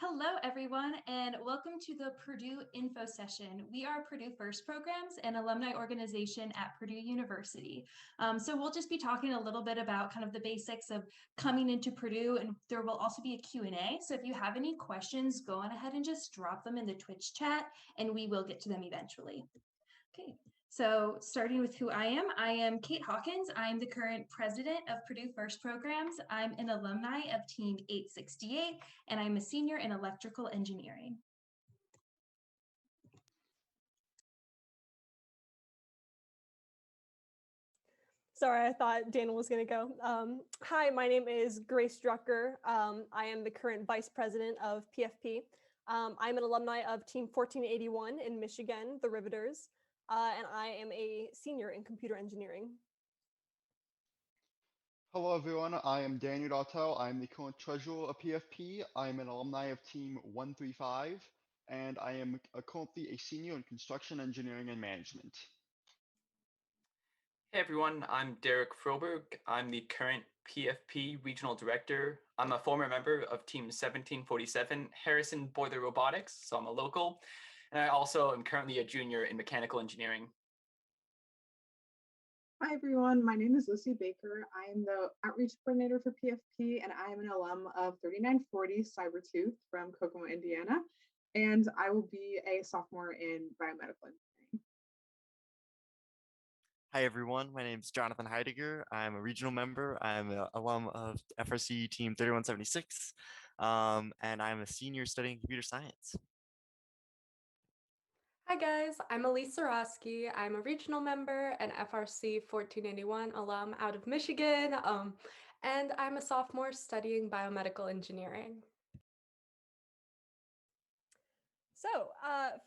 Hello, everyone, and welcome to the Purdue Info Session. We are Purdue First Programs, an alumni organization at Purdue University. So we'll just be talking a little bit about kind of the basics of coming into Purdue, and there will also be a Q&A. So if you have any questions, go on ahead and just drop them in the Twitch chat, and we will get to them eventually. Okay, so starting with who I am Kate Hawkins. I'm the current president of Purdue First Programs. I'm an alumni of Team 868, and I'm a senior in electrical engineering. Sorry, I thought Daniel was going to go. Hi, my name is Grace Drucker. I am the current vice president of PFP. I'm an alumni of Team 1481 in Michigan, the Riveters, and I am a senior in computer engineering. Hello everyone, I am Daniel Dartel. I'm the current treasurer of PFP. I'm an alumni of Team 135, and I am currently a senior in construction engineering and management. Hey everyone, I'm Derek Froberg. I'm the current PFP regional director. I'm a former member of Team 1747, Harrison Boiler Robotics, so I'm a local. And I also am currently a junior in mechanical engineering. Hi everyone, my name is Lucy Baker. I am the outreach coordinator for PFP, and I am an alum of 3940 Cybertooth from Kokomo, Indiana, and I will be a sophomore in biomedical engineering. Hi everyone, my name is Jonathan Heidegger. I'm a regional member. I'm an alum of FRC Team 3176, and I'm a senior studying computer science. Hi guys, I'm Elise Sarosky. I'm a regional member and FRC 1481 alum out of Michigan, and I'm a sophomore studying biomedical engineering. So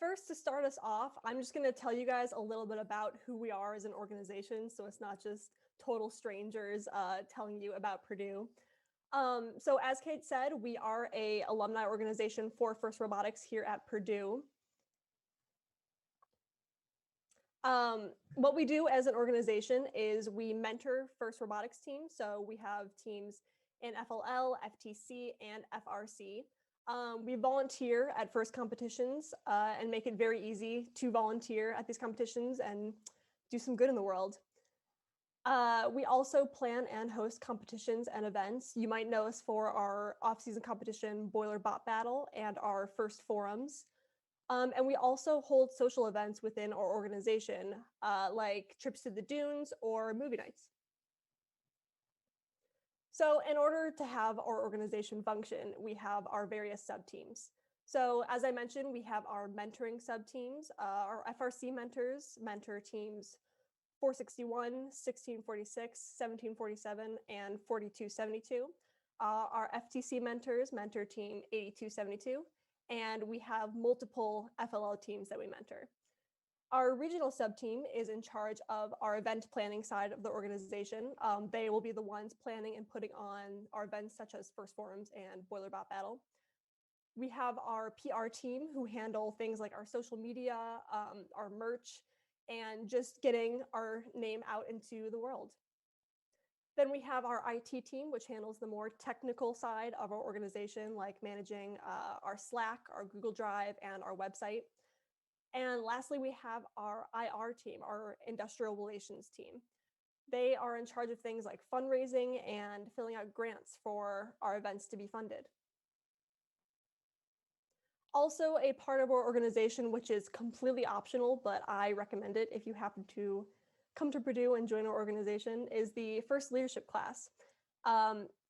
first, to start us off, I'm just going to tell you guys a little bit about who we are as an organization, so it's not just total strangers telling you about Purdue. So as Kate said, we are an alumni organization for FIRST Robotics here at Purdue. What we do as an organization is we mentor FIRST Robotics teams. So we have teams in FLL, FTC, and FRC. We volunteer at FIRST competitions and make it very easy to volunteer at these competitions and do some good in the world. We also plan and host competitions and events. You might know us for our off-season competition, Boiler Bot Battle, and our FIRST forums. And we also hold social events within our organization, like trips to the dunes or movie nights. So in order to have our organization function, we have our various sub-teams. So as I mentioned, we have our mentoring sub-teams. Our FRC mentors mentor teams 461, 1646, 1747, and 4272. Our FTC mentors mentor team 8272. And we have multiple FLL teams that we mentor. Our regional sub-team is in charge of our event planning side of the organization. They will be the ones planning and putting on our events such as FIRST Forums and Boiler Bot Battle. We have our PR team who handle things like our social media, our merch, and just getting our name out into the world. Then we have our IT team, which handles the more technical side of our organization, like managing our Slack, our Google Drive, and our website. And lastly, we have our IR team, our industrial relations team. They are in charge of things like fundraising and filling out grants for our events to be funded. Also, a part of our organization, which is completely optional, but I recommend it if you happen to come to Purdue and join our organization, is the first leadership class.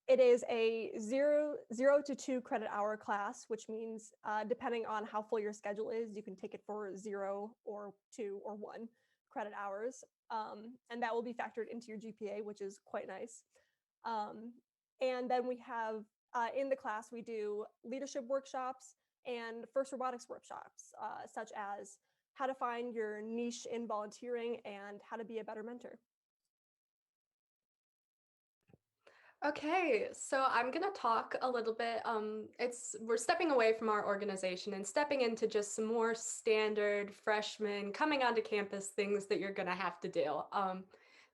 It is a 0 to 2 credit hour class, which means depending on how full your schedule is, you can take it for 0 or 2 or 1 credit hours. And that will be factored into your GPA, which is quite nice. And then we have, in the class, we do leadership workshops and FIRST Robotics workshops, such as how to find your niche in volunteering and how to be a better mentor. Okay, so I'm gonna talk a little bit. We're stepping away from our organization and stepping into just some more standard freshman coming onto campus things that you're gonna have to do.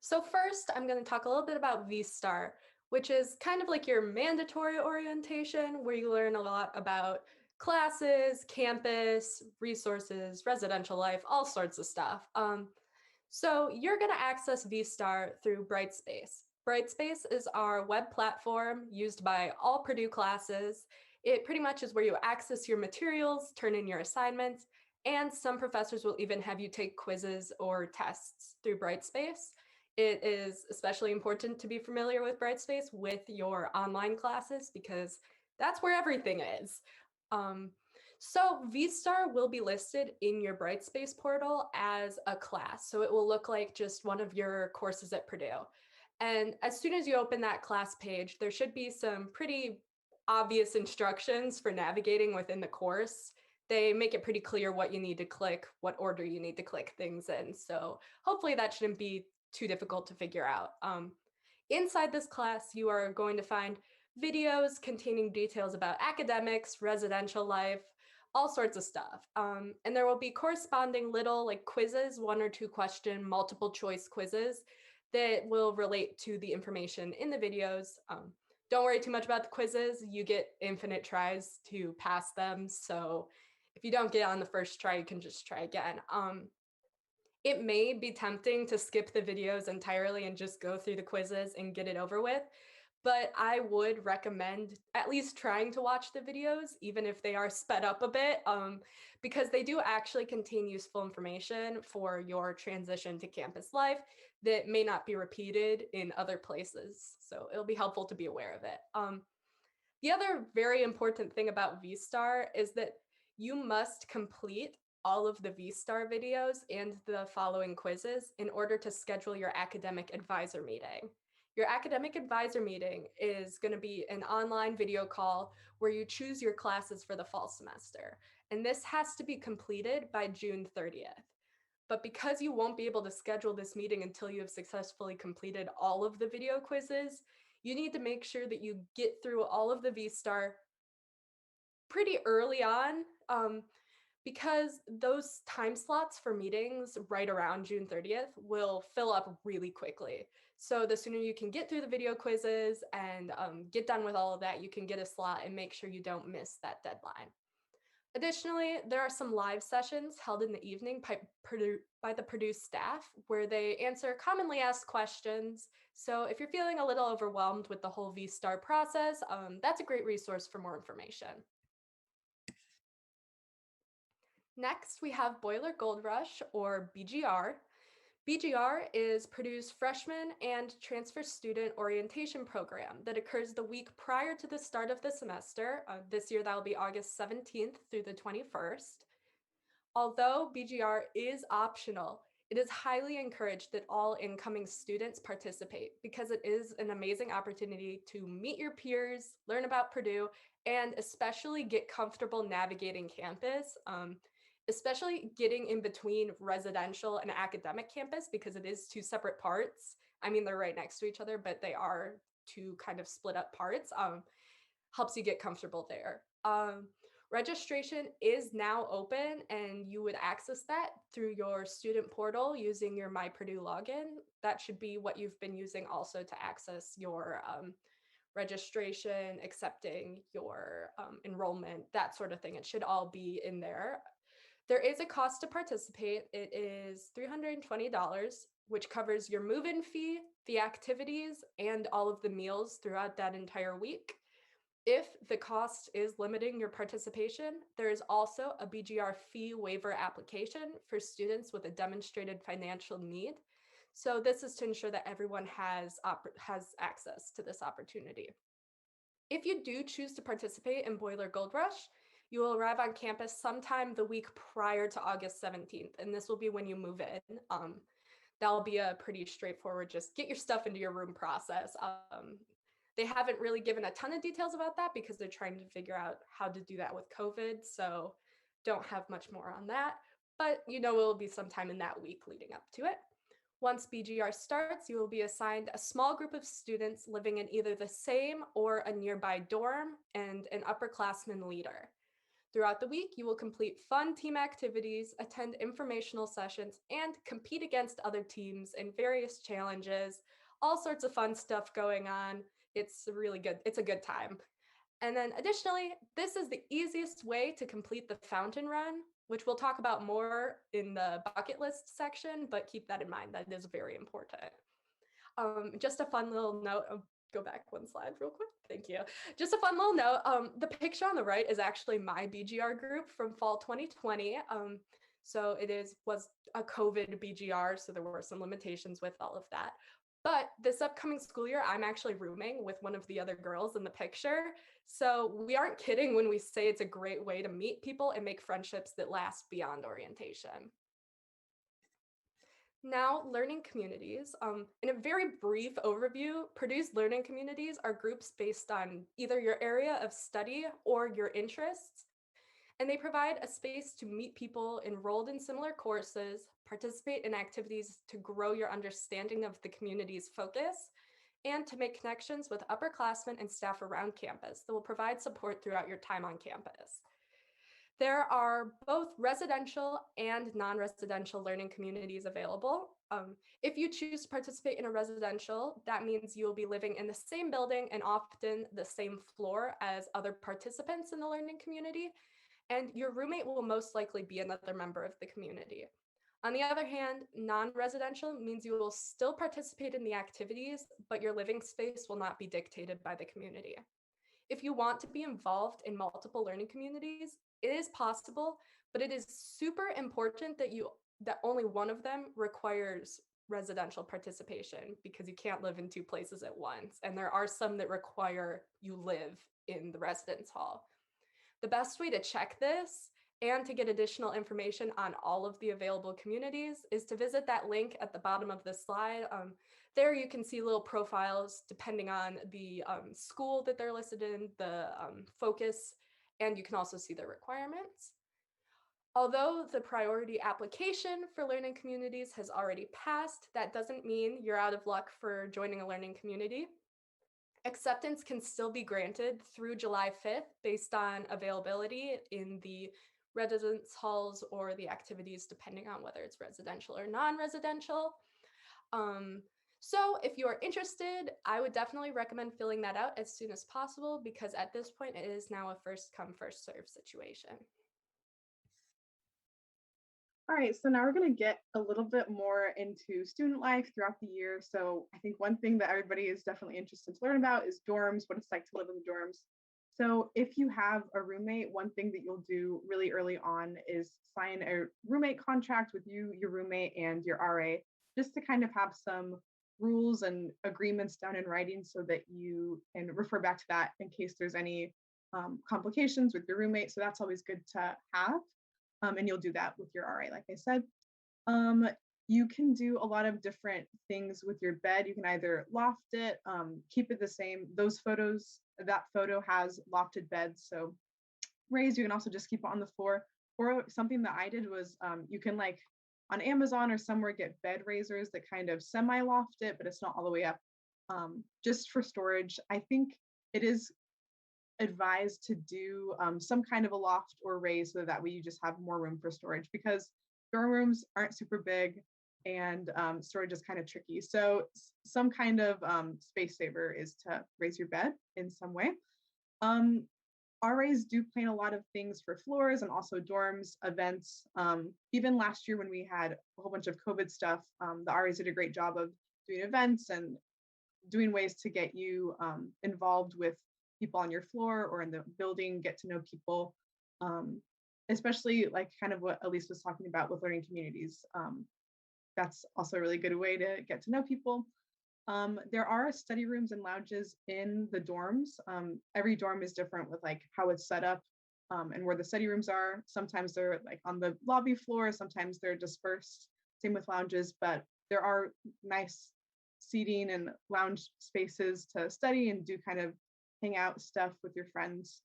So first, I'm gonna talk a little bit about V-Star, which is kind of like your mandatory orientation where you learn a lot about classes, campus, resources, residential life, all sorts of stuff. So you're going to access VSTAR through Brightspace. Brightspace is our web platform used by all Purdue classes. It pretty much is where you access your materials, turn in your assignments, and some professors will even have you take quizzes or tests through Brightspace. It is especially important to be familiar with Brightspace with your online classes because that's where everything is. So VSTAR will be listed in your Brightspace portal as a class. So it will look like just one of your courses at Purdue. And as soon as you open that class page, there should be some pretty obvious instructions for navigating within the course. They make it pretty clear what you need to click, what order you need to click things in. So hopefully that shouldn't be too difficult to figure out. Inside this class, you are going to find videos containing details about academics, residential life, all sorts of stuff. And there will be corresponding little like quizzes, 1 or 2 question, multiple choice quizzes that will relate to the information in the videos. Don't worry too much about the quizzes. You get infinite tries to pass them. So if you don't get on the first try, you can just try again. It may be tempting to skip the videos entirely and just go through the quizzes and get it over with, but I would recommend at least trying to watch the videos, even if they are sped up a bit, because they do actually contain useful information for your transition to campus life that may not be repeated in other places. So it'll be helpful to be aware of it. The other very important thing about VSTAR is that you must complete all of the VSTAR videos and the following quizzes in order to schedule your academic advisor meeting. Your academic advisor meeting is going to be an online video call where you choose your classes for the fall semester. And this has to be completed by June 30th. But because you won't be able to schedule this meeting until you have successfully completed all of the video quizzes, you need to make sure that you get through all of the VSTAR pretty early on, because those time slots for meetings right around June 30th will fill up really quickly. So the sooner you can get through the video quizzes and get done with all of that, you can get a slot and make sure you don't miss that deadline. Additionally, there are some live sessions held in the evening by the Purdue staff where they answer commonly asked questions. So if you're feeling a little overwhelmed with the whole VSTAR process, that's a great resource for more information. Next, we have Boiler Gold Rush, or BGR. BGR is Purdue's freshman and transfer student orientation program that occurs the week prior to the start of the semester. This year, that will be August 17th through the 21st. Although BGR is optional, it is highly encouraged that all incoming students participate because it is an amazing opportunity to meet your peers, learn about Purdue, and especially get comfortable navigating campus. Especially getting in between residential and academic campus because it is 2 separate parts. I mean, they're right next to each other, but they are 2 kind of split up parts. Helps you get comfortable there. Registration is now open and you would access that through your student portal using your My Purdue login. That should be what you've been using also to access your registration, accepting your enrollment, that sort of thing. It should all be in there. There is a cost to participate. It is $320, which covers your move-in fee, the activities, and all of the meals throughout that entire week. If the cost is limiting your participation, there is also a BGR fee waiver application for students with a demonstrated financial need. So this is to ensure that everyone has access to this opportunity. If you do choose to participate in Boiler Gold Rush, you will arrive on campus sometime the week prior to August 17th, and this will be when you move in. That'll be a pretty straightforward, just get your stuff into your room process. They haven't really given a ton of details about that because they're trying to figure out how to do that with COVID, so don't have much more on that, but you know it will be sometime in that week leading up to it. Once BGR starts, you will be assigned a small group of students living in either the same or a nearby dorm and an upperclassman leader. Throughout the week, you will complete fun team activities, attend informational sessions, and compete against other teams in various challenges, all sorts of fun stuff going on. It's a good time. And then additionally, this is the easiest way to complete the fountain run, which we'll talk about more in the bucket list section, but keep that in mind. That is very important. Just a fun little note. Go back one slide real quick. Thank you. Just a fun little note. The picture on the right is actually my BGR group from fall 2020. So was a COVID BGR, so there were some limitations with all of that. But this upcoming school year, I'm actually rooming with one of the other girls in the picture. So we aren't kidding when we say it's a great way to meet people and make friendships that last beyond orientation. Now, learning communities. In a very brief overview, Purdue's learning communities are groups based on either your area of study or your interests, and they provide a space to meet people enrolled in similar courses, participate in activities to grow your understanding of the community's focus, and to make connections with upperclassmen and staff around campus that will provide support throughout your time on campus. There are both residential and non-residential learning communities available. If you choose to participate in a residential, that means you will be living in the same building and often the same floor as other participants in the learning community, and your roommate will most likely be another member of the community. On the other hand, non-residential means you will still participate in the activities, but your living space will not be dictated by the community. If you want to be involved in multiple learning communities, it is possible, but it is super important that only one of them requires residential participation, because you can't live in two places at once. And there are some that require you live in the residence hall. The best way to check this and to get additional information on all of the available communities is to visit that link at the bottom of this slide. There you can see little profiles depending on the school that they're listed in, the focus, and you can also see the requirements. Although the priority application for learning communities has already passed, that doesn't mean you're out of luck for joining a learning community. Acceptance can still be granted through July 5th based on availability in the residence halls or the activities, depending on whether it's residential or non-residential. So if you're interested, I would definitely recommend filling that out as soon as possible, because at this point it is now a first come, first serve situation. All right, so now we're going to get a little bit more into student life throughout the year. So I think one thing that everybody is definitely interested to learn about is dorms, what it's like to live in the dorms. So if you have a roommate, one thing that you'll do really early on is sign a roommate contract with you, your roommate, and your RA, just to kind of have some rules and agreements down in writing so that you can refer back to that in case there's any complications with your roommate. So that's always good to have. And you'll do that with your RA, like I said. You can do a lot of different things with your bed. You can either loft it, keep it the same. That photo has lofted beds, so raised. You can also just keep it on the floor. Or something that I did was you can, like, on Amazon or somewhere, get bed raisers that kind of semi-loft it, but it's not all the way up, just for storage. I think it is advised to do some kind of a loft or raise so that way you just have more room for storage, because dorm rooms aren't super big and storage is kind of tricky. So some kind of space saver is to raise your bed in some way. RAs do plan a lot of things for floors and also dorms, events. Even last year when we had a whole bunch of COVID stuff, the RAs did a great job of doing events and doing ways to get you involved with people on your floor or in the building, get to know people, especially like kind of what Elise was talking about with learning communities. That's also a really good way to get to know people. There are study rooms and lounges in the dorms. Every dorm is different with like how it's set up and where the study rooms are. Sometimes they're like on the lobby floor, sometimes they're dispersed, same with lounges, but there are nice seating and lounge spaces to study and do kind of hang out stuff with your friends.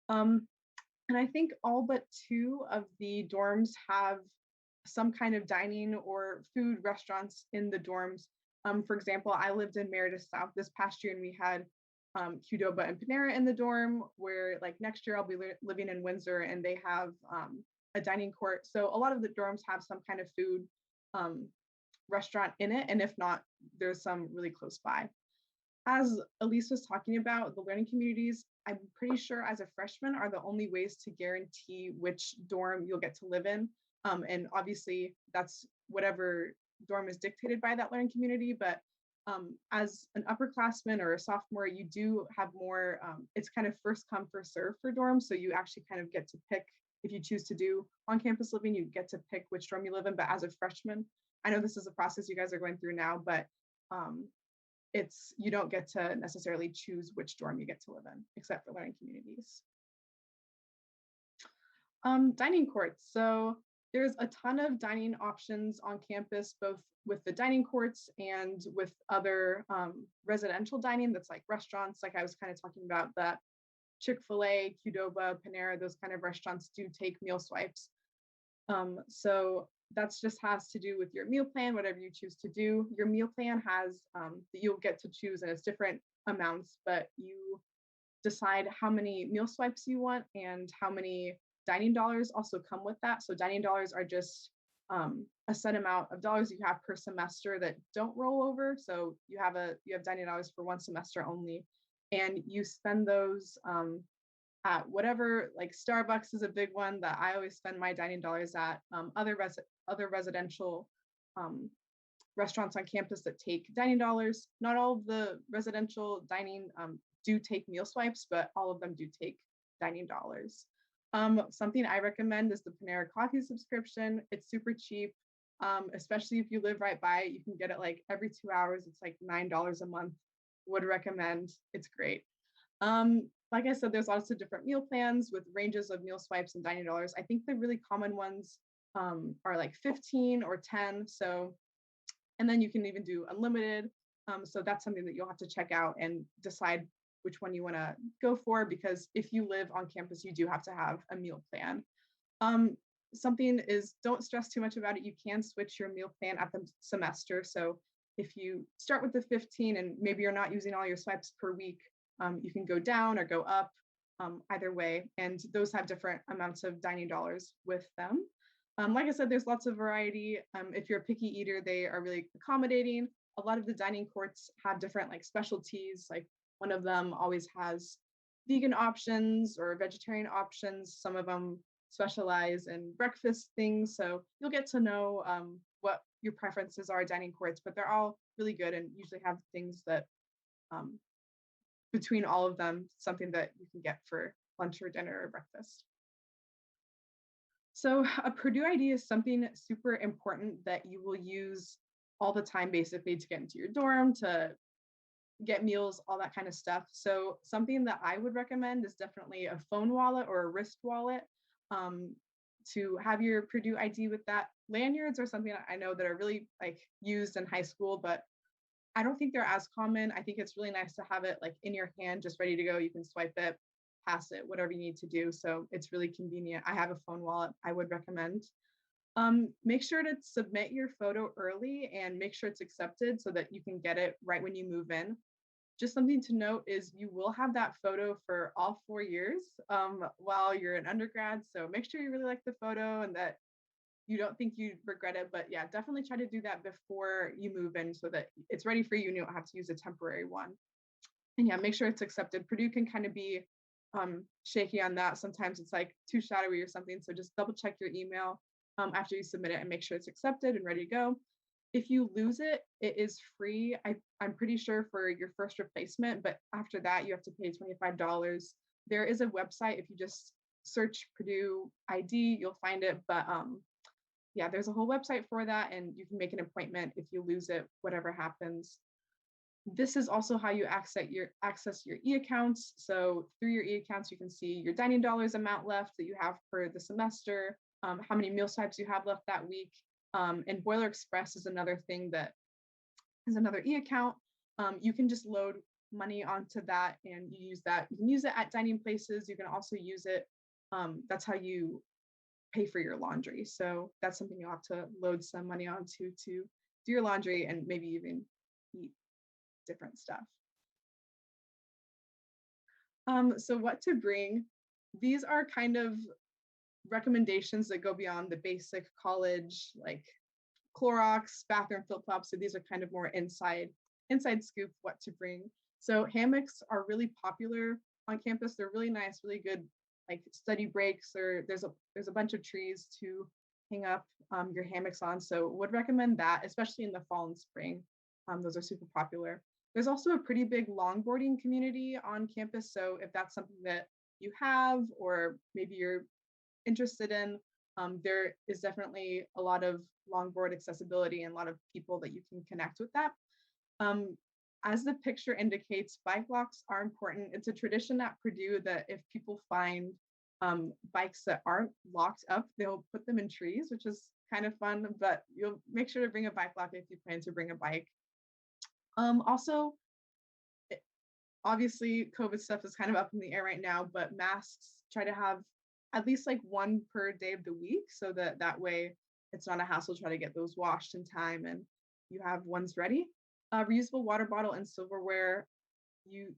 And I think all but 2 of the dorms have some kind of dining or food restaurants in the dorms. For example, I lived in Meredith South this past year and we had Qdoba and Panera in the dorm, where like next year I'll be living in Windsor and they have a dining court. So a lot of the dorms have some kind of food restaurant in it. And if not, there's some really close by. as Elise was talking about, the learning communities, I'm pretty sure as a freshman are the only ways to guarantee which dorm you'll get to live in. And obviously that's whatever dorm is dictated by that learning community. But as an upperclassman or a sophomore, you do have more, it's kind of first come, first serve for dorms. So you actually kind of get to pick, if you choose to do on-campus living, you get to pick which dorm you live in. But as a freshman, I know this is a process you guys are going through now, but you don't get to necessarily choose which dorm you get to live in, except for learning communities. Dining courts. So there's a ton of dining options on campus, both with the dining courts and with other residential dining that's like restaurants, like I was kind of talking about, that Chick-fil-A, Qdoba, Panera, those kind of restaurants do take meal swipes. So that's just has to do with your meal plan, whatever you choose to do. Your meal plan has, you'll get to choose, and it's different amounts, but you decide how many meal swipes you want and how many dining dollars also come with that. So dining dollars are just a set amount of dollars you have per semester that don't roll over. So you have dining dollars for one semester only, and you spend those at whatever, like Starbucks is a big one that I always spend my dining dollars at. Other residential restaurants on campus that take dining dollars. Not all of the residential dining do take meal swipes, but all of them do take dining dollars. Something I recommend is the Panera coffee subscription. It's super cheap, especially if you live right by it. You can get it like every 2 hours. It's like $9 a month. Would recommend. It's great. Like I said, there's lots of different meal plans with ranges of meal swipes and dining dollars. I think the really common ones are like 15 or 10. So, and then you can even do unlimited. So that's something that you'll have to check out and decide which one you want to go for, because if you live on campus, you do have to have a meal plan. Something is, don't stress too much about it. You can switch your meal plan at the semester. So if you start with the 15 and maybe you're not using all your swipes per week, you can go down or go up, either way. And those have different amounts of dining dollars with them. Like I said, there's lots of variety. If you're a picky eater, they are really accommodating. A lot of the dining courts have different like specialties. Like one of them always has vegan options or vegetarian options. Some of them specialize in breakfast things. So you'll get to know what your preferences are at dining courts, but they're all really good and usually have things that between all of them, something that you can get for lunch or dinner or breakfast. So a Purdue ID is something super important that you will use all the time, basically, to get into your dorm, to get meals, all that kind of stuff. So something that I would recommend is definitely a phone wallet or a wrist wallet, to have your Purdue ID with that. Lanyards are something I know that are really like used in high school, but I don't think they're as common. I think it's really nice to have it like in your hand, just ready to go. You can swipe it, pass it, whatever you need to do. So it's really convenient. I have a phone wallet I would recommend. Make sure to submit your photo early and make sure it's accepted so that you can get it right when you move in. Just something to note is you will have that photo for all 4 years while you're an undergrad. So make sure you really like the photo and that you don't think you regret it. But yeah, definitely try to do that before you move in so that it's ready for you and you don't have to use a temporary one. And yeah, make sure it's accepted. Purdue can kind of be shaky on that. Sometimes it's like too shadowy or something. So just double check your email after you submit it and make sure it's accepted and ready to go. If you lose it, it is free. I'm pretty sure for your first replacement, but after that, you have to pay $25. There is a website. If you just search Purdue ID, you'll find it. But yeah, there's a whole website for that, and you can make an appointment if you lose it, whatever happens. This is also how you access your e-accounts. So through your e-accounts, you can see your dining dollars amount left that you have for the semester, how many meal swipes you have left that week. And Boiler Express is another thing that is another e-account. You can just load money onto that and you use that. You can use it at dining places. You can also use it. That's how you pay for your laundry. So that's something you'll have to load some money onto to do your laundry and maybe even eat different stuff. So what to bring? These are kind of recommendations that go beyond the basic college, like Clorox, bathroom flip-flops. So these are kind of more inside scoop what to bring. So hammocks are really popular on campus. They're really nice, really good, like study breaks, or there's a bunch of trees to hang up your hammocks on. So would recommend that, especially in the fall and spring. Those are super popular. There's also a pretty big longboarding community on campus. So if that's something that you have, or maybe you're interested in, there is definitely a lot of longboard accessibility and a lot of people that you can connect with that. Um, as the picture indicates, bike locks are important. It's a tradition at Purdue that if people find bikes that aren't locked up, they'll put them in trees, which is kind of fun, but you'll make sure to bring a bike lock if you plan to bring a bike. Also, obviously, COVID stuff is kind of up in the air right now, but masks, try to have at least like one per day of the week so that that way it's not a hassle to try to get those washed in time and you have ones ready. Reusable water bottle and silverware,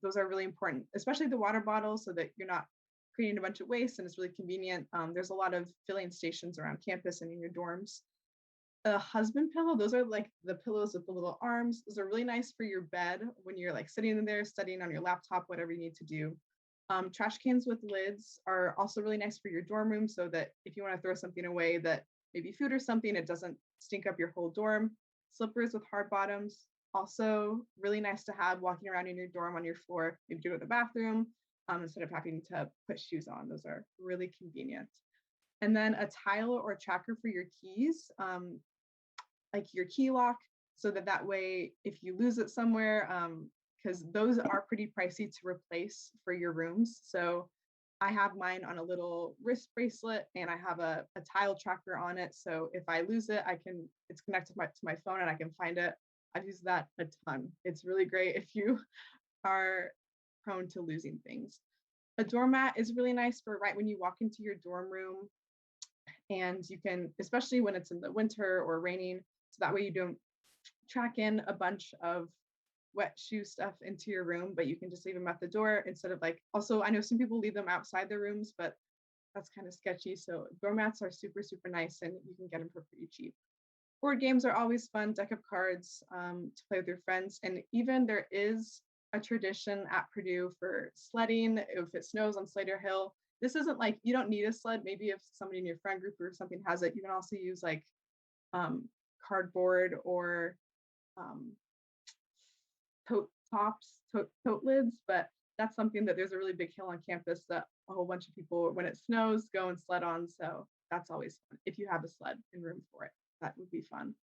those are really important, especially the water bottle, so that you're not creating a bunch of waste and it's really convenient. There's a lot of filling stations around campus and in your dorms. A husband pillow, those are like the pillows with the little arms. Those are really nice for your bed when you're like sitting in there studying on your laptop, whatever you need to do. Trash cans with lids are also really nice for your dorm room, so that if you want to throw something away, that maybe food or something, it doesn't stink up your whole dorm. Slippers with hard bottoms, also really nice to have walking around in your dorm on your floor, maybe to go to the bathroom, instead of having to put shoes on. Those are really convenient. And then a tile or tracker for your keys, like your key lock, so that that way if you lose it somewhere, because those are pretty pricey to replace for your rooms. So I have mine on a little wrist bracelet and I have a tile tracker on it. So if I lose it, it's connected to my phone and I can find it. I've used that a ton. It's really great if you are prone to losing things. A doormat is really nice for right when you walk into your dorm room, and you can, especially when it's in the winter or raining, so that way you don't track in a bunch of wet shoe stuff into your room, but you can just leave them at the door instead of like, also, I know some people leave them outside their rooms, but that's kind of sketchy. So doormats are super, super nice and you can get them for pretty cheap. Board games are always fun, deck of cards to play with your friends. And even there is a tradition at Purdue for sledding if it snows on Slater Hill. This isn't like, you don't need a sled. Maybe if somebody in your friend group or something has it, you can also use like cardboard or tote tops, tote lids, but that's something that there's a really big hill on campus that a whole bunch of people, when it snows, go and sled on. So that's always fun. If you have a sled and room for it, that would be fun.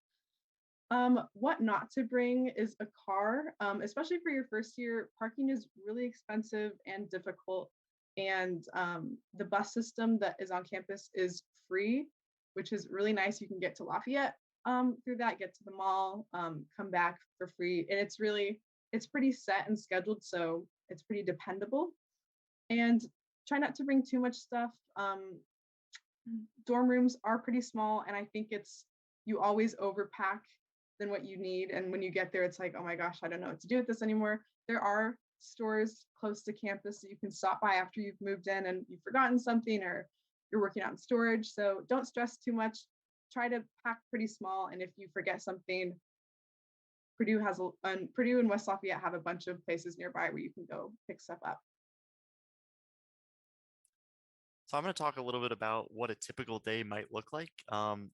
What not to bring is a car, especially for your first year. Parking is really expensive and difficult. And the bus system that is on campus is free, which is really nice. You can get to Lafayette through that, get to the mall, come back for free. And it's pretty set and scheduled, so it's pretty dependable. And try not to bring too much stuff. Dorm rooms are pretty small, and I think you always overpack than what you need. And when you get there, it's like, oh my gosh, I don't know what to do with this anymore. There are stores close to campus that you can stop by after you've moved in and you've forgotten something or you're working out in storage. So don't stress too much. Try to pack pretty small. And if you forget something, Purdue and West Lafayette have a bunch of places nearby where you can go pick stuff up. So I'm going to talk a little bit about what a typical day might look like.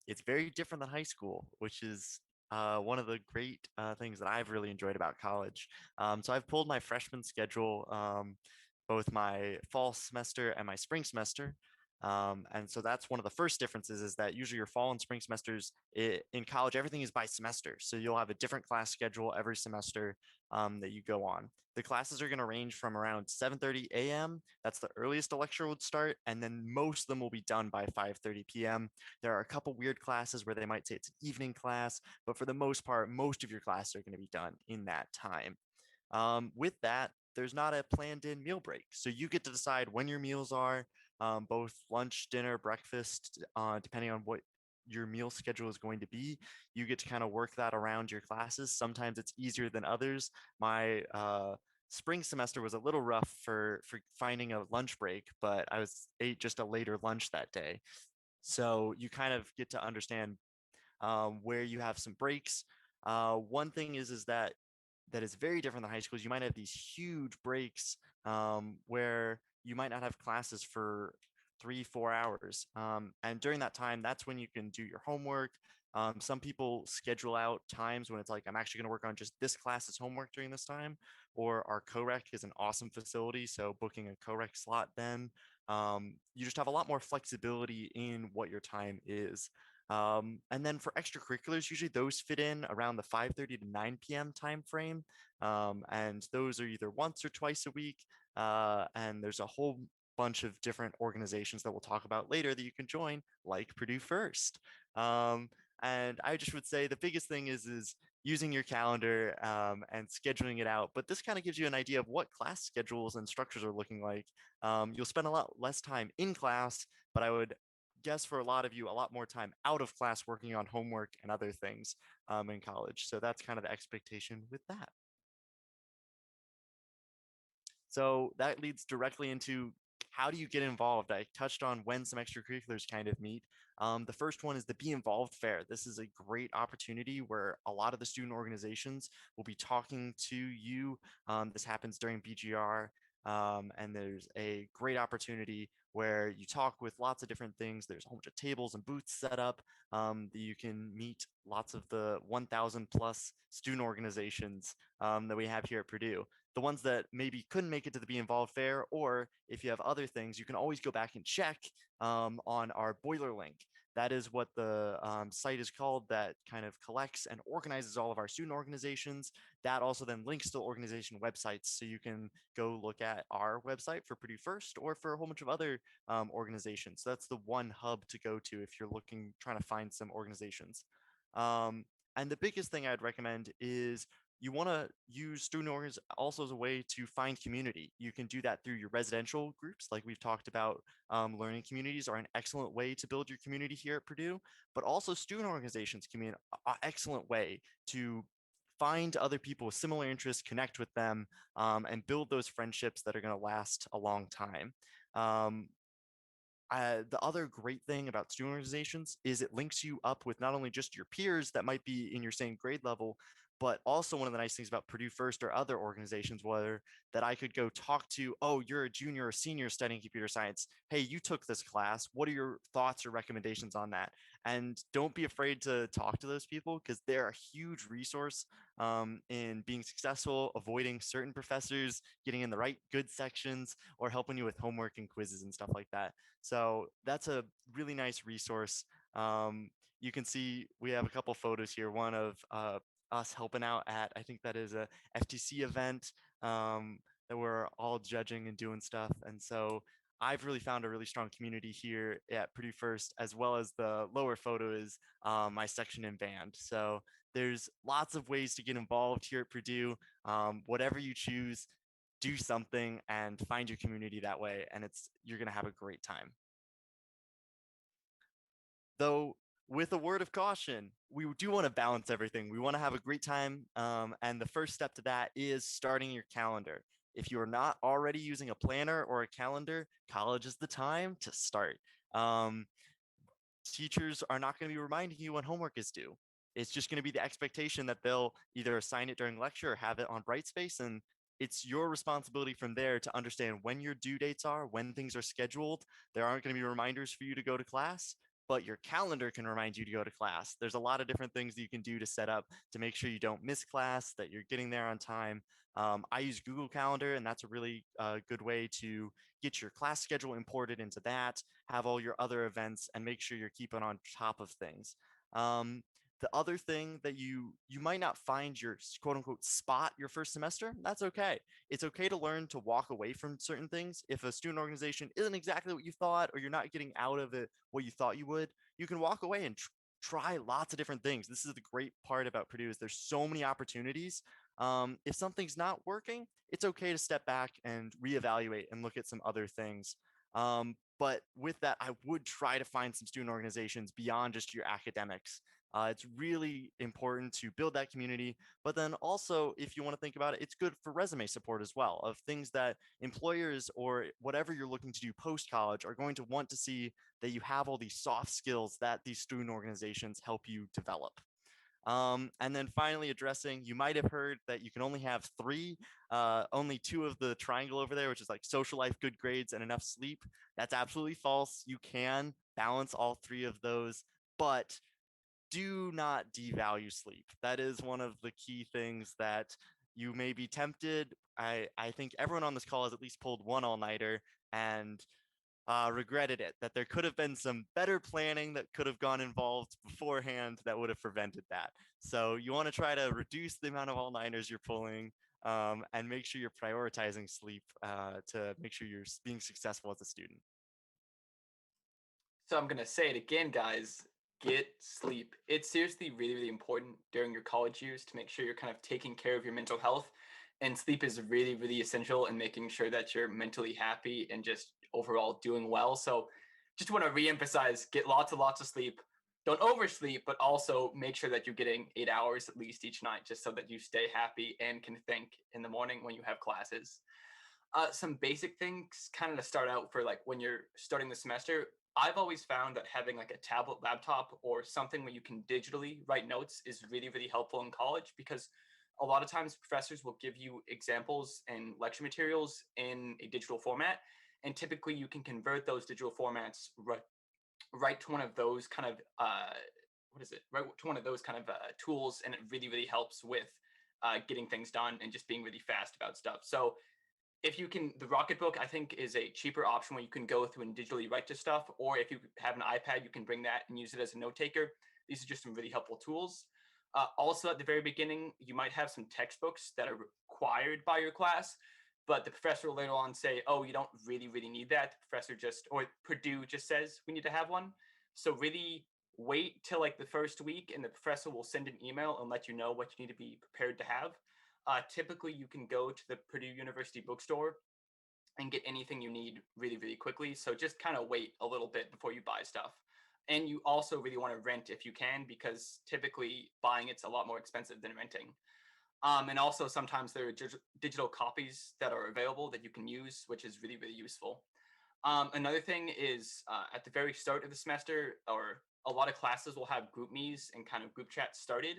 It's very different than high school, which is one of the great things that I've really enjoyed about college. So I've pulled my freshman schedule, both my fall semester and my spring semester. And so that's one of the first differences, is that usually your fall and spring semesters in college, everything is by semester. So you'll have a different class schedule every semester that you go on. The classes are going to range from around 7:30 a.m. That's the earliest a lecture would start. And then most of them will be done by 5:30 p.m. There are a couple weird classes where they might say it's an evening class, but for the most part, most of your classes are going to be done in that time. With that, there's not a planned in meal break. So you get to decide when your meals are, both lunch, dinner, breakfast, depending on what your meal schedule is going to be. You get to kind of work that around your classes. Sometimes it's easier than others. My spring semester was a little rough for finding a lunch break, but I ate just a later lunch that day. So you kind of get to understand where you have some breaks. One thing is that that is very different than high schools. You might have these huge breaks where you might not have classes for 3, 4 hours. And during that time, that's when you can do your homework. Some people schedule out times when it's like, I'm actually going to work on just this class's homework during this time, or our co-rec is an awesome facility. So booking a co-rec slot then, you just have a lot more flexibility in what your time is. And then for extracurriculars, usually those fit in around the 5:30 to 9 p.m. time frame. And those are either once or twice a week. And there's a whole bunch of different organizations that we'll talk about later that you can join, like Purdue First. And I just would say the biggest thing is using your calendar and scheduling it out. But this kind of gives you an idea of what class schedules and structures are looking like. You'll spend a lot less time in class, but I would guess for a lot of you, a lot more time out of class working on homework and other things in college. So that's kind of the expectation with that. So that leads directly into how do you get involved? I touched on when some extracurriculars kind of meet. The first one is the Be Involved Fair. This is a great opportunity where a lot of the student organizations will be talking to you. This happens during BGR. And there's a great opportunity where you talk with lots of different things. There's a whole bunch of tables and booths set up that you can meet lots of the 1,000 plus student organizations that we have here at Purdue. The ones that maybe couldn't make it to the Be Involved Fair, or if you have other things, you can always go back and check on our boiler link. That is what the site is called that kind of collects and organizes all of our student organizations. That also then links to organization websites. So you can go look at our website for Purdue First or for a whole bunch of other organizations. So that's the one hub to go to if you're trying to find some organizations. And the biggest thing I'd recommend is you want to use student orgs also as a way to find community. You can do that through your residential groups, like we've talked about. Learning communities are an excellent way to build your community here at Purdue, but also student organizations can be an excellent way to find other people with similar interests, connect with them, and build those friendships that are going to last a long time. The other great thing about student organizations is it links you up with not only just your peers that might be in your same grade level, but also one of the nice things about Purdue First or other organizations, whether that I could go talk to, oh, you're a junior or senior studying computer science. Hey, you took this class. What are your thoughts or recommendations on that? And don't be afraid to talk to those people because they're a huge resource in being successful, avoiding certain professors, getting in the right good sections, or helping you with homework and quizzes and stuff like that. So that's a really nice resource. You can see we have a couple photos here. One of us helping out at, I think that is a FTC event that we're all judging and doing stuff. And so I've really found a really strong community here at Purdue First, as well as the lower photo is my section in band. So there's lots of ways to get involved here at Purdue. Whatever you choose, do something and find your community that way, and you're going to have a great time. Though with a word of caution, we do want to balance everything. We want to have a great time, and the first step to that is starting your calendar. If you are not already using a planner or a calendar, college is the time to start. Teachers are not going to be reminding you when homework is due. It's just going to be the expectation that they'll either assign it during lecture or have it on Brightspace, and it's your responsibility from there to understand when your due dates are, when things are scheduled. There aren't going to be reminders for you to go to class, but your calendar can remind you to go to class. There's a lot of different things that you can do to set up to make sure you don't miss class, that you're getting there on time. I use Google Calendar, and that's a really good way to get your class schedule imported into that, have all your other events, and make sure you're keeping on top of things. The other thing that you might not find your quote unquote spot your first semester, that's okay. It's okay to learn to walk away from certain things. If a student organization isn't exactly what you thought, or you're not getting out of it what you thought you would, you can walk away and try lots of different things. This is the great part about Purdue is there's so many opportunities. If something's not working, it's okay to step back and reevaluate and look at some other things. But with that, I would try to find some student organizations beyond just your academics. It's really important to build that community, but then also, if you want to think about it, it's good for resume support as well, of things that employers or whatever you're looking to do post-college are going to want to see that you have all these soft skills that these student organizations help you develop. And then finally addressing, you might have heard that you can only have only two of the triangle over there, which is like social life, good grades, and enough sleep. That's absolutely false. You can balance all three of those, but do not devalue sleep. That is one of the key things that you may be tempted. I think everyone on this call has at least pulled one all-nighter and regretted it, that there could have been some better planning that could have gone involved beforehand that would have prevented that. So you want to try to reduce the amount of all-nighters you're pulling, and make sure you're prioritizing sleep to make sure you're being successful as a student. So I'm going to say it again, guys. Get sleep. It's seriously really, really important during your college years to make sure you're kind of taking care of your mental health. And sleep is really, really essential in making sure that you're mentally happy and just overall doing well. So just want to reemphasize, get lots and lots of sleep. Don't oversleep, but also make sure that you're getting 8 hours at least each night, just so that you stay happy and can think in the morning when you have classes. Some basic things kind of to start out for like when you're starting the semester. I've always found that having like a tablet laptop or something where you can digitally write notes is really, really helpful in college, because a lot of times professors will give you examples and lecture materials in a digital format. And typically you can convert those digital formats right to one of those kind of, right to one of those kind of tools. And it really, really helps with getting things done and just being really fast about stuff. So if you can, the Rocketbook, I think, is a cheaper option where you can go through and digitally write to stuff. Or if you have an iPad, you can bring that and use it as a note taker. These are just some really helpful tools. Also, at the very beginning, you might have some textbooks that are required by your class, but the professor will later on say, oh, you don't really, really need that. The professor or Purdue just says we need to have one. So really wait till like the first week and the professor will send an email and let you know what you need to be prepared to have. Typically, you can go to the Purdue University bookstore and get anything you need really, really quickly. So just kind of wait a little bit before you buy stuff. And you also really want to rent if you can, because typically buying it's a lot more expensive than renting. And also sometimes there are digital copies that are available that you can use, which is really, really useful. Another thing is at the very start of the semester, or a lot of classes will have group me's and kind of group chats started.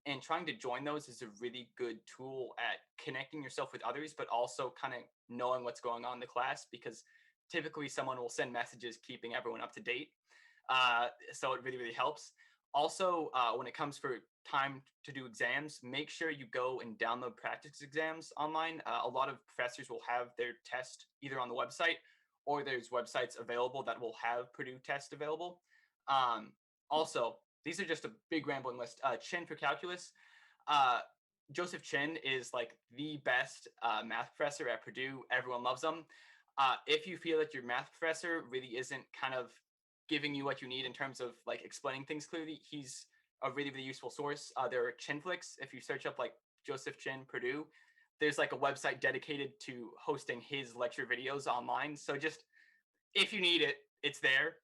And trying to join those is a really good tool at connecting yourself with others, but also kind of knowing what's going on in the class, because typically someone will send messages keeping everyone up to date. So it really, really helps. Also, when it comes for time to do exams, make sure you go and download practice exams online. A lot of professors will have their test either on the website, or there's websites available that will have Purdue test available. Also, these are just a big rambling list. Chen for calculus. Joseph Chen is like the best math professor at Purdue. Everyone loves him. If you feel that your math professor really isn't kind of giving you what you need in terms of like explaining things clearly, he's a really, really useful source. There are Chenflix. If you search up like Joseph Chen Purdue, there's like a website dedicated to hosting his lecture videos online. So just if you need it, it's there.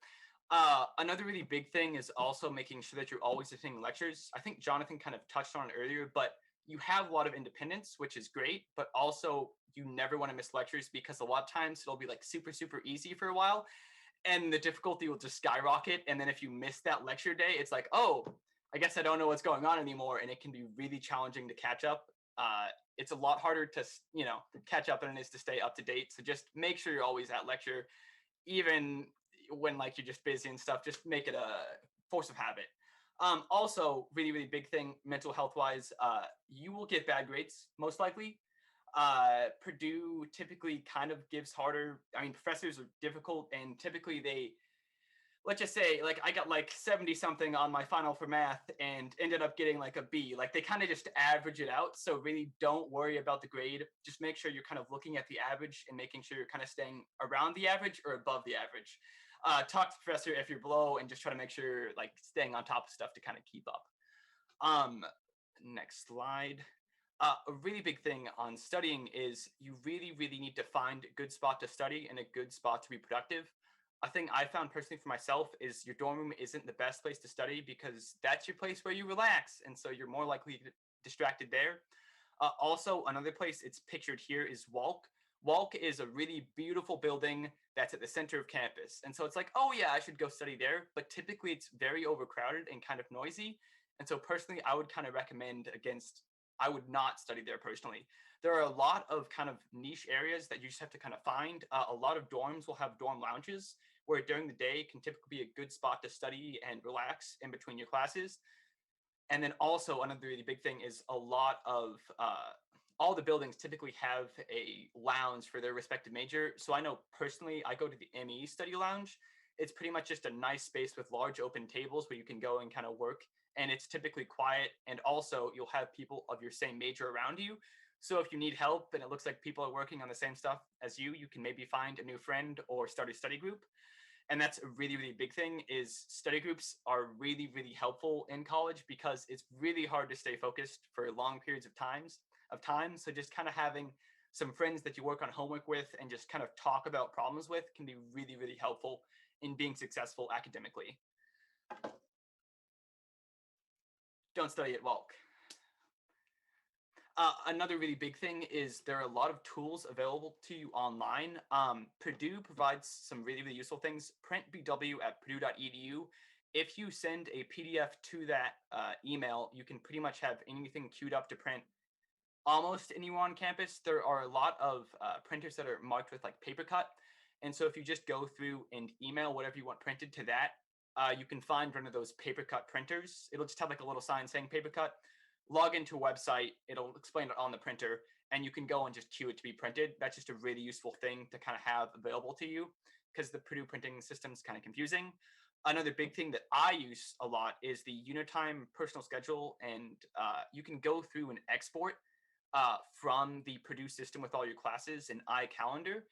Another really big thing is also making sure that you're always attending lectures. I think Jonathan kind of touched on it earlier, but you have a lot of independence, which is great, but also you never want to miss lectures, because a lot of times it'll be like super, super easy for a while and the difficulty will just skyrocket. And then if you miss that lecture day, it's like, oh, I guess I don't know what's going on anymore. And it can be really challenging to catch up. It's a lot harder to, catch up than it is to stay up to date. So just make sure you're always at lecture, even when like you're just busy and stuff. Just make it a force of habit. Also, really, really big thing, mental health wise, you will get bad grades most likely. Purdue typically kind of gives harder. I mean, professors are difficult, and typically let's just say, like, I got like 70 something on my final for math and ended up getting like a B. Like, they kind of just average it out. So really don't worry about the grade. Just make sure you're kind of looking at the average and making sure you're kind of staying around the average or above the average. Talk to the professor if you're below, and just try to make sure you're like staying on top of stuff to kind of keep up. Next slide. A really big thing on studying is you really, really need to find a good spot to study and a good spot to be productive. A thing I found personally for myself is your dorm room isn't the best place to study, because that's your place where you relax. And so you're more likely to get distracted there. Also, another place it's pictured here is Walk. Walk is a really beautiful building that's at the center of campus. And so it's like, oh yeah, I should go study there. But typically it's very overcrowded and kind of noisy. And so personally, I would kind of recommend I would not study there personally. There are a lot of kind of niche areas that you just have to kind of find. A lot of dorms will have dorm lounges where during the day can typically be a good spot to study and relax in between your classes. And then also another really big thing is a lot of all the buildings typically have a lounge for their respective major. So I know personally, I go to the ME study lounge. It's pretty much just a nice space with large open tables where you can go and kind of work. And it's typically quiet. And also you'll have people of your same major around you. So if you need help and it looks like people are working on the same stuff as you can maybe find a new friend or start a study group. And that's a really, really big thing is study groups are really, really helpful in college because it's really hard to stay focused for long periods of time. So just kind of having some friends that you work on homework with and just kind of talk about problems with can be really, really helpful in being successful academically. Don't study at Walk. Another really big thing is there are a lot of tools available to you online. Purdue provides some really, really useful things. PrintBW at purdue.edu. If you send a PDF to that email, you can pretty much have anything queued up to print almost anywhere on campus. There are a lot of printers that are marked with like paper cut. And so if you just go through and email whatever you want printed to that, you can find one of those paper cut printers. It'll just have like a little sign saying paper cut. Log into a website, it'll explain it on the printer, and you can go and just queue it to be printed. That's just a really useful thing to kind of have available to you because the Purdue printing system is kind of confusing. Another big thing that I use a lot is the Unitime personal schedule, and you can go through and export from the Purdue system with all your classes in iCalendar.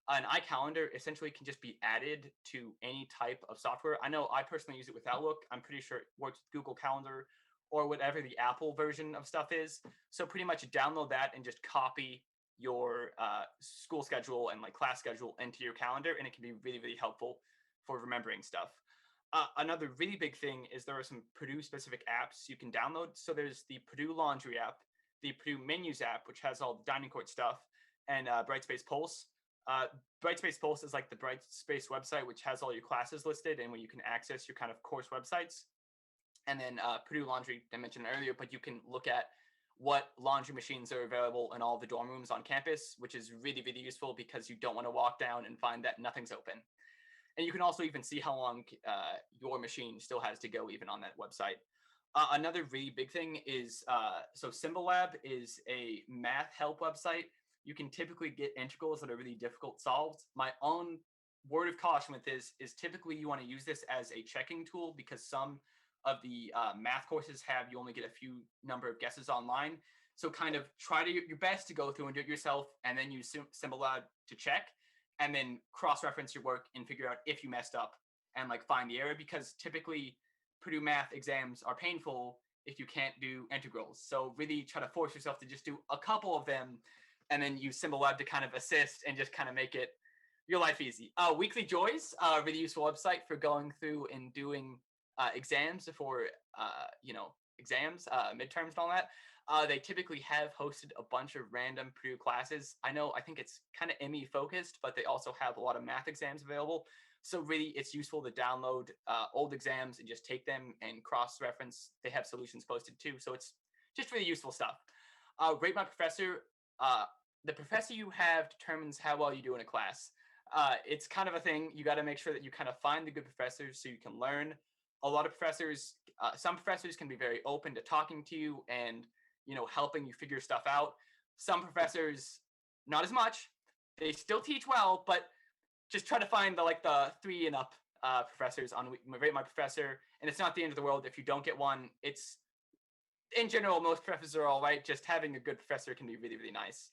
An iCalendar essentially can just be added to any type of software. I know I personally use it with Outlook. I'm pretty sure it works with Google Calendar or whatever the Apple version of stuff is. So pretty much download that and just copy your school schedule and like class schedule into your calendar, and it can be really, really helpful for remembering stuff. Another really big thing is there are some Purdue specific apps you can download. So there's the Purdue Laundry app, the Purdue Menus app, which has all the dining court stuff, and Brightspace Pulse. Brightspace Pulse is like the Brightspace website, which has all your classes listed and where you can access your kind of course websites. And then Purdue Laundry, I mentioned earlier, but you can look at what laundry machines are available in all the dorm rooms on campus, which is really, really useful because you don't want to walk down and find that nothing's open. And you can also even see how long your machine still has to go even on that website. Another really big thing is, so Symbolab is a math help website. You can typically get integrals that are really difficult solved. My own word of caution with this is typically you want to use this as a checking tool because some of the math courses have you only get a few number of guesses online. So kind of try to your best to go through and do it yourself and then use Symbolab to check and then cross-reference your work and figure out if you messed up and like find the error, because typically Purdue math exams are painful if you can't do integrals. So really try to force yourself to just do a couple of them and then use Symbolab to kind of assist and just kind of make it your life easy. Weekly Joys, really useful website for going through and doing exams for exams, midterms and all that. They typically have hosted a bunch of random Purdue classes. I think it's kind of ME focused, but they also have a lot of math exams available. So really it's useful to download old exams and just take them and cross-reference. They have solutions posted too. So it's just really useful stuff. Rate my professor. The professor you have determines how well you do in a class. It's kind of a thing. You got to make sure that you kind of find the good professors so you can learn. A lot of professors, some professors can be very open to talking to you and, helping you figure stuff out. Some professors, not as much. They still teach well, but just try to find the 3 and up professors on Rate My Professor. And it's not the end of the world if you don't get one. It's, in general, most professors are all right. Just having a good professor can be really, really nice.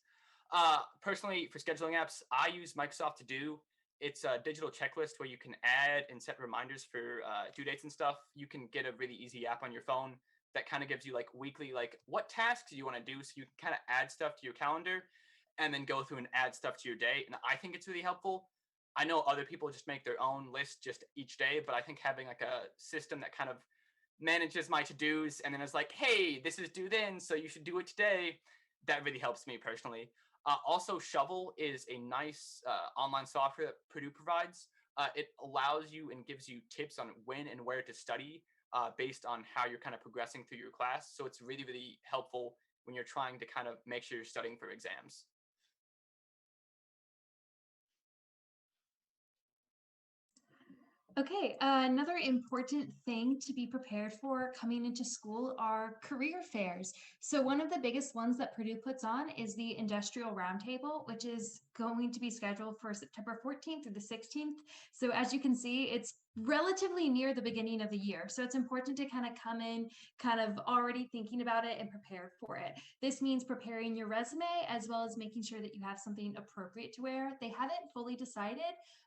Personally, for scheduling apps, I use Microsoft To Do. It's a digital checklist where you can add and set reminders for due dates and stuff. You can get a really easy app on your phone that kind of gives you weekly, what tasks you want to do. So you can kind of add stuff to your calendar and then go through and add stuff to your day. And I think it's really helpful. I know other people just make their own list just each day, but I think having a system that kind of manages my to-dos and then is like, hey, this is due then, so you should do it today, that really helps me personally. Also, Shovel is a nice online software that Purdue provides. It allows you and gives you tips on when and where to study based on how you're kind of progressing through your class. So it's really, really helpful when you're trying to kind of make sure you're studying for exams. Okay, another important thing to be prepared for coming into school are career fairs. So one of the biggest ones that Purdue puts on is the Industrial Roundtable, which is going to be scheduled for September 14th through the 16th. So as you can see, it's relatively near the beginning of the year. So it's important to kind of come in kind of already thinking about it and prepared for it. This means preparing your resume as well as making sure that you have something appropriate to wear. They haven't fully decided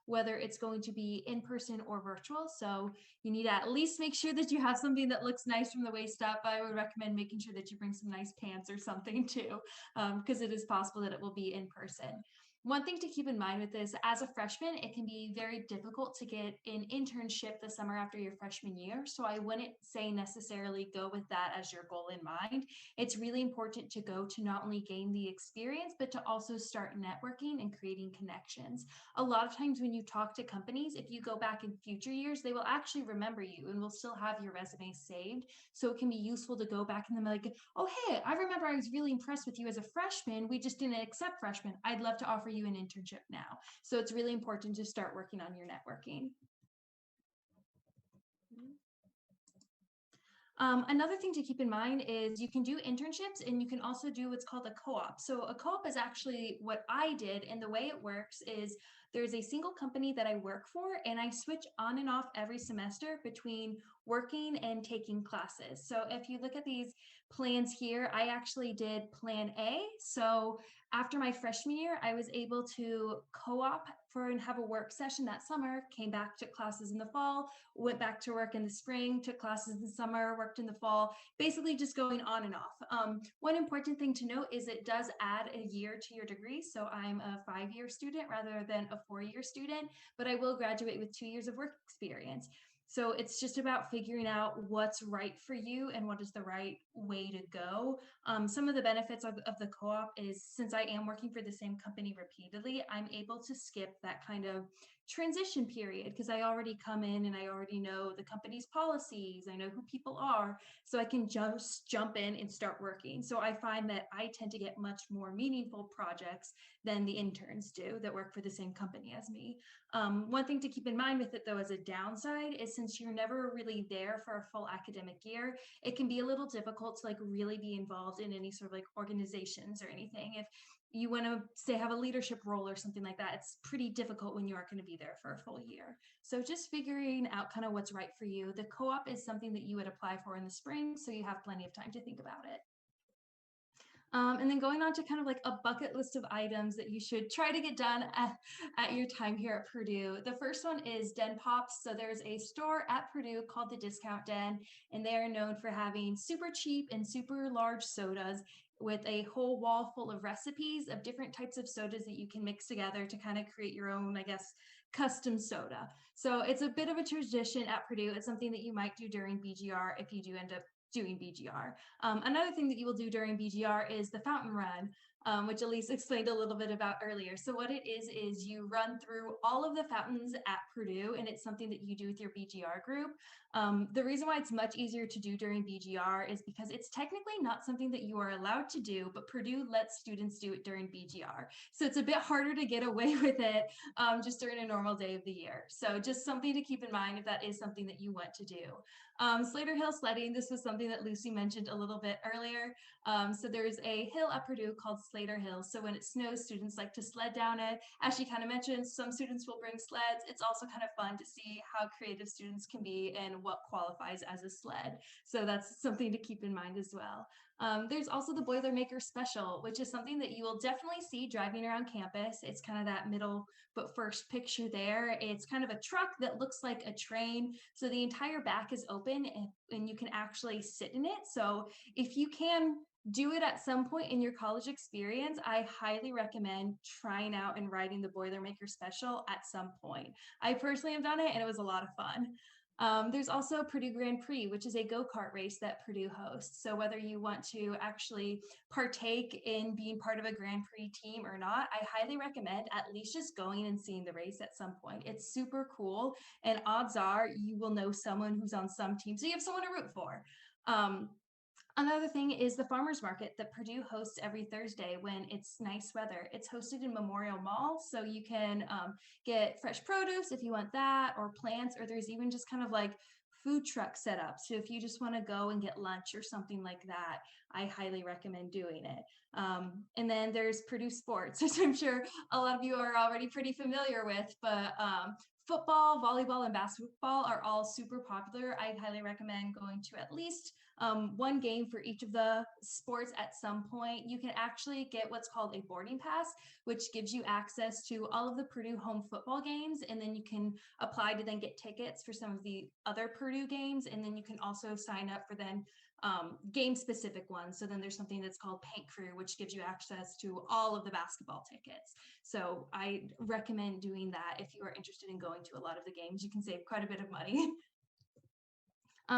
whether it's going to be in person or virtual. So you need to at least make sure that you have something that looks nice from the waist up. I would recommend making sure that you bring some nice pants or something too, because it is possible that it will be in person. One thing to keep in mind with this, as a freshman, it can be very difficult to get an internship the summer after your freshman year. So I wouldn't say necessarily go with that as your goal in mind. It's really important to go to not only gain the experience, but to also start networking and creating connections. A lot of times when you talk to companies, if you go back in future years, they will actually remember you and will still have your resume saved. So it can be useful to go back and then be like, oh, hey, I remember I was really impressed with you as a freshman. We just didn't accept freshmen. I'd love to offer you an internship now. So it's really important to start working on your networking. Another thing to keep in mind is you can do internships and you can also do what's called a co-op. So a co-op is actually what I did, and the way it works is there's a single company that I work for, and I switch on and off every semester between working and taking classes. So if you look at these plans here, I actually did plan A. So after my freshman year, I was able to co-op for and have a work session that summer, came back to classes in the fall, went back to work in the spring, took classes in the summer, worked in the fall, basically just going on and off. One important thing to note is it does add a year to your degree. So I'm a 5-year student rather than a 4-year student, but I will graduate with 2 years of work experience. So it's just about figuring out what's right for you and what is the right way to go. Some of the benefits of the co-op is, since I am working for the same company repeatedly, I'm able to skip that kind of transition period because I already come in and I already know the company's policies. I know who people are, so I can just jump in and start working. So I find that I tend to get much more meaningful projects than the interns do that work for the same company as me. One thing to keep in mind with it though as a downside is, since you're never really there for a full academic year, it can be a little difficult to like really be involved in any sort of like organizations or anything. If you want to say have a leadership role or something like that, it's pretty difficult when you aren't going to be there for a full year. So just figuring out kind of what's right for you. The co-op is something that you would apply for in the spring, so you have plenty of time to think about it. And then going on to kind of like a bucket list of items that you should try to get done at your time here at Purdue. The first one is Den Pops. So there's a store at Purdue called the Discount Den, and they are known for having super cheap and super large sodas with a whole wall full of recipes of different types of sodas that you can mix together to kind of create your own, I guess, custom soda. So it's a bit of a tradition at Purdue. It's something that you might do during BGR if you do end up doing BGR. Another thing that you will do during BGR is the fountain run, which Elise explained a little bit about earlier. So what it is you run through all of the fountains at Purdue, and it's something that you do with your BGR group. The reason why it's much easier to do during BGR is because it's technically not something that you are allowed to do, but Purdue lets students do it during BGR. So it's a bit harder to get away with it just during a normal day of the year. So just something to keep in mind if that is something that you want to do. Slater Hill sledding, this was something that Lucy mentioned a little bit earlier. So there's a hill at Purdue called Slater Hill. So when it snows, students like to sled down it. As she kind of mentioned, some students will bring sleds. It's also kind of fun to see how creative students can be and what qualifies as a sled. So that's something to keep in mind as well. There's also the Boilermaker Special, which is something that you will definitely see driving around campus. It's kind of that middle but first picture there. It's kind of a truck that looks like a train. So the entire back is open and you can actually sit in it. So if you can do it at some point in your college experience, I highly recommend trying out and riding the Boilermaker Special at some point. I personally have done it and it was a lot of fun. There's also Purdue Grand Prix, which is a go-kart race that Purdue hosts. So whether you want to actually partake in being part of a Grand Prix team or not, I highly recommend at least just going and seeing the race at some point. It's super cool, and odds are you will know someone who's on some team, so you have someone to root for. Another thing is the farmers market that Purdue hosts every Thursday when it's nice weather. It's hosted in Memorial Mall, so you can get fresh produce if you want that, or plants, or there's even just kind of like food truck setup. So if you just want to go and get lunch or something like that, I highly recommend doing it. And then there's Purdue Sports, which I'm sure a lot of you are already pretty familiar with, but football, volleyball, and basketball are all super popular. I highly recommend going to at least one game for each of the sports at some point. You can actually get what's called a boarding pass, which gives you access to all of the Purdue home football games, and then you can apply to then get tickets for some of the other Purdue games, and then you can also sign up for then game specific ones. So then there's something that's called Paint Crew, which gives you access to all of the basketball tickets. So I recommend doing that if you are interested in going to a lot of the games. You can save quite a bit of money.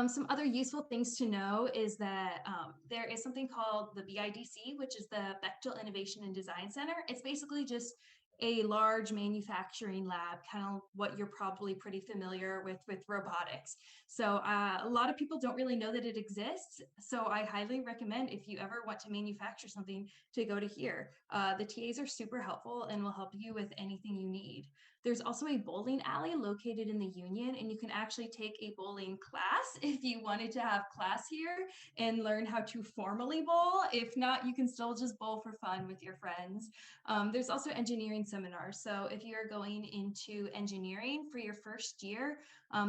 Some other useful things to know is that there is something called the BIDC, which is the Bechtel Innovation and Design Center. It's basically just a large manufacturing lab, kind of what you're probably pretty familiar with robotics. So a lot of people don't really know that it exists. So I highly recommend, if you ever want to manufacture something, to go to here. The TAs are super helpful and will help you with anything you need. There's also a bowling alley located in the Union, and you can actually take a bowling class if you wanted to have class here and learn how to formally bowl. If not, you can still just bowl for fun with your friends. There's also engineering seminars. So if you're going into engineering for your first year,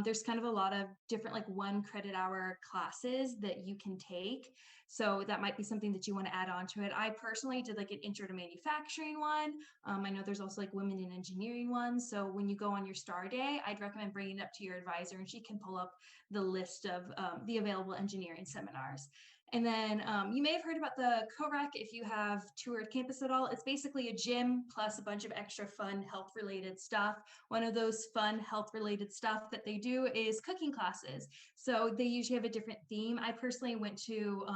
there's kind of a lot of different like 1 credit hour classes that you can take. So that might be something that you want to add on to it. I personally did like an intro to manufacturing one. I know there's also like women in engineering ones. So when you go on your STAR day, I'd recommend bringing it up to your advisor, and she can pull up the list of the available engineering seminars. And then you may have heard about the COREC if you have toured campus at all. It's basically a gym plus a bunch of extra fun health-related stuff. One of those fun health-related stuff that they do is cooking classes. So they usually have a different theme. I personally went to,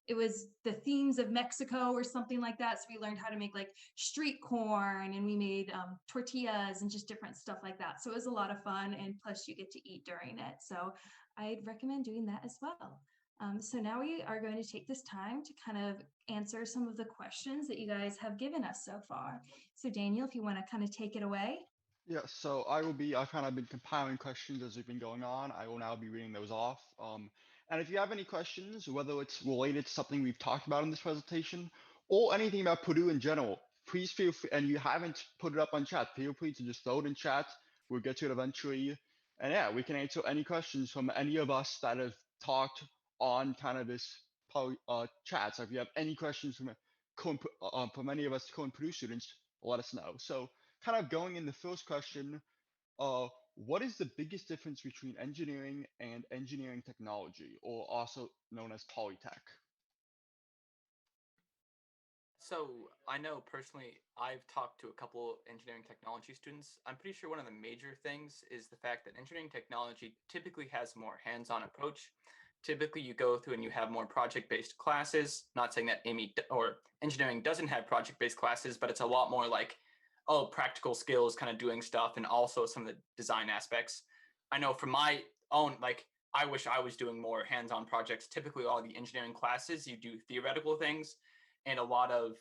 it was the themes of Mexico or something like that. So we learned how to make like street corn, and we made tortillas and just different stuff like that. So it was a lot of fun, and plus you get to eat during it. So I'd recommend doing that as well. So now we are going to take this time to kind of answer some of the questions that you guys have given us so far. So Daniel, if you want to kind of take it away. Yeah, so I've kind of been compiling questions as we've been going on. I will now be reading those off. And if you have any questions, whether it's related to something we've talked about in this presentation or anything about Purdue in general, please feel free, and you haven't put it up on chat, feel free to just throw it in chat. We'll get to it eventually. And yeah, we can answer any questions from any of us that have talked on kind of this chat. So if you have any questions from any of us current Purdue students, let us know. So kind of going in the first question, what is the biggest difference between engineering and engineering technology, or also known as polytech? So I know personally, I've talked to a couple engineering technology students. I'm pretty sure one of the major things is the fact that engineering technology typically has more hands-on approach. Typically, you go through and you have more project-based classes. Not saying that or engineering doesn't have project-based classes, but it's a lot more like, oh, practical skills, kind of doing stuff, and also some of the design aspects. I know from my own, like, I wish I was doing more hands-on projects. Typically, all the engineering classes, you do theoretical things, and a lot of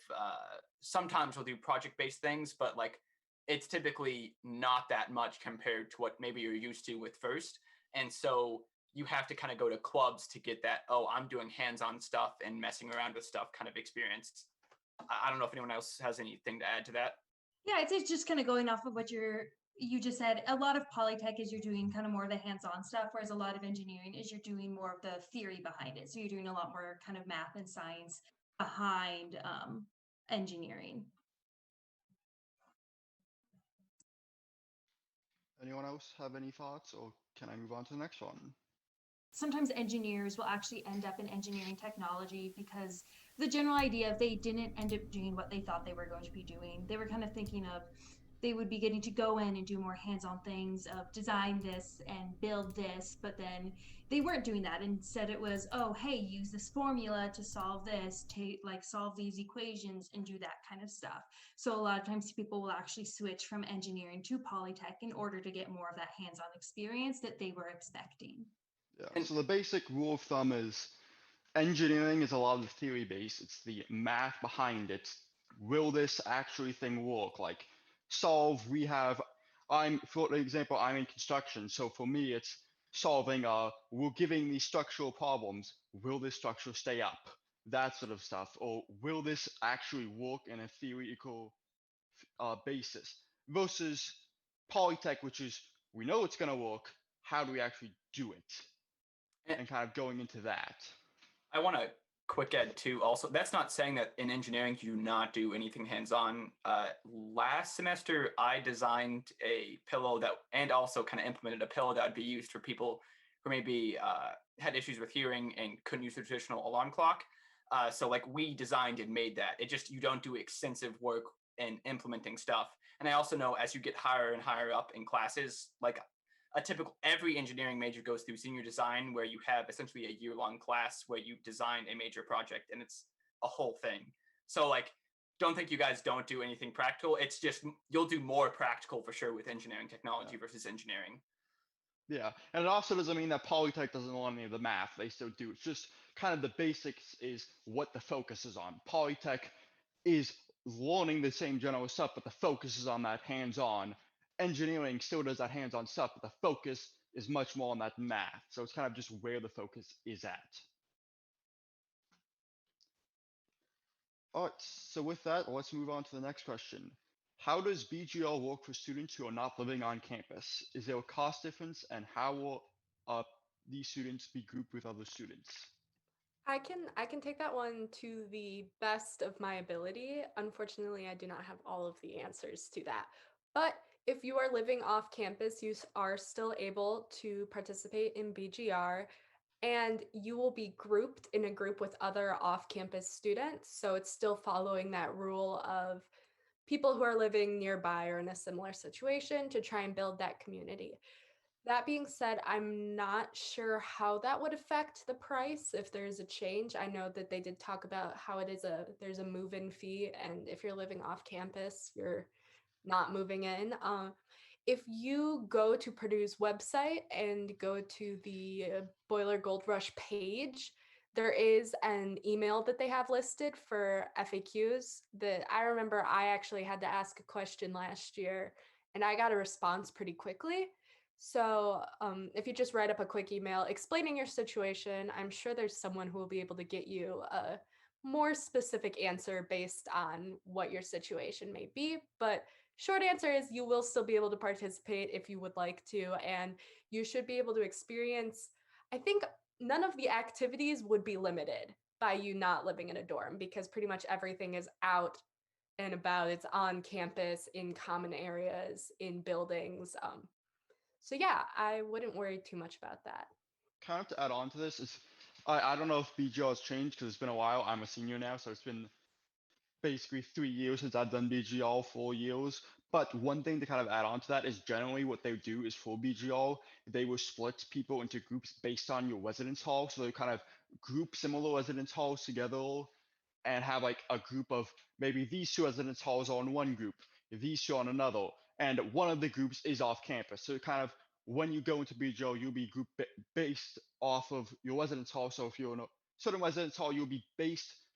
sometimes we'll do project-based things, but like it's typically not that much compared to what maybe you're used to with first. And so you have to kind of go to clubs to get that, oh, I'm doing hands-on stuff and messing around with stuff kind of experience. I don't know if anyone else has anything to add to that. Yeah, it's just kind of going off of what you just said. A lot of polytech is you're doing kind of more of the hands-on stuff, whereas a lot of engineering is you're doing more of the theory behind it. So you're doing a lot more kind of math and science behind engineering. Anyone else have any thoughts, or can I move on to the next one? Sometimes engineers will actually end up in engineering technology because the general idea, if they didn't end up doing what they thought they were going to be doing, they were kind of thinking of they would be getting to go in and do more hands-on things of design this and build this, but then they weren't doing that. Instead it was, oh, hey, use this formula to solve this, solve these equations and do that kind of stuff. So a lot of times people will actually switch from engineering to polytech in order to get more of that hands-on experience that they were expecting. Yeah, so the basic rule of thumb is engineering is a lot of the theory based. It's the math behind it. Will this actually thing work? Like solve, for example, I'm in construction. So for me, it's solving, we're giving these structural problems. Will this structure stay up? That sort of stuff. Or will this actually work in a theoretical basis? Versus Polytech, which is, we know it's going to work. How do we actually do it? And kind of going into that. I want to quick add too. Also, that's not saying that in engineering you do not do anything hands-on. Last semester, I designed a pillow and also kind of implemented a pillow that would be used for people who maybe had issues with hearing and couldn't use the traditional alarm clock. So like we designed and made that. It just, you don't do extensive work in implementing stuff. And I also know as you get higher and higher up in classes, like every engineering major goes through senior design, where you have essentially a year-long class where you design a major project, and it's a whole thing. So like, don't think you guys don't do anything practical. It's just, you'll do more practical for sure with engineering technology versus engineering. Yeah, and it also doesn't mean that Polytech doesn't know any of the math. They still do. It's just kind of the basics is what the focus is on. Polytech is learning the same general stuff, but the focus is on that hands-on. Engineering still does that hands-on stuff, but the focus is much more on that math. So it's kind of just where the focus is at. All right, so with that, let's move on to the next question. How does BGL work for students who are not living on campus? Is there a cost difference, and how will these students be grouped with other students? I can take that one to the best of my ability. Unfortunately, I do not have all of the answers to that. But if you are living off campus, you are still able to participate in BGR, and you will be grouped in a group with other off-campus students. So it's still following that rule of people who are living nearby or in a similar situation to try and build that community. That being said, I'm not sure how that would affect the price if there's a change. I know that they did talk about how there's a move-in fee, and if you're living off campus, you're not moving in. If you go to Purdue's website and go to the Boiler Gold Rush page, there is an email that they have listed for FAQs that I remember I actually had to ask a question last year, and I got a response pretty quickly. So if you just write up a quick email explaining your situation, I'm sure there's someone who will be able to get you a more specific answer based on what your situation may be. But short answer is you will still be able to participate if you would like to, and you should be able to experience, I think none of the activities would be limited by you not living in a dorm, because pretty much everything is out and about. It's on campus, in common areas, in buildings. So yeah, I wouldn't worry too much about that. Kind of to add on to this is, I don't know if BGL has changed because it's been a while. I'm a senior now, so it's been basically 3 years since I've done BGL, 4 years. But one thing to kind of add on to that is generally what they do is for BGL, they will split people into groups based on your residence hall. So they kind of group similar residence halls together and have like a group of maybe these two residence halls are in one group, these two on another, and one of the groups is off campus. So kind of when you go into BGL, you'll be group based off of your residence hall. So if you're in a certain residence hall, you'll be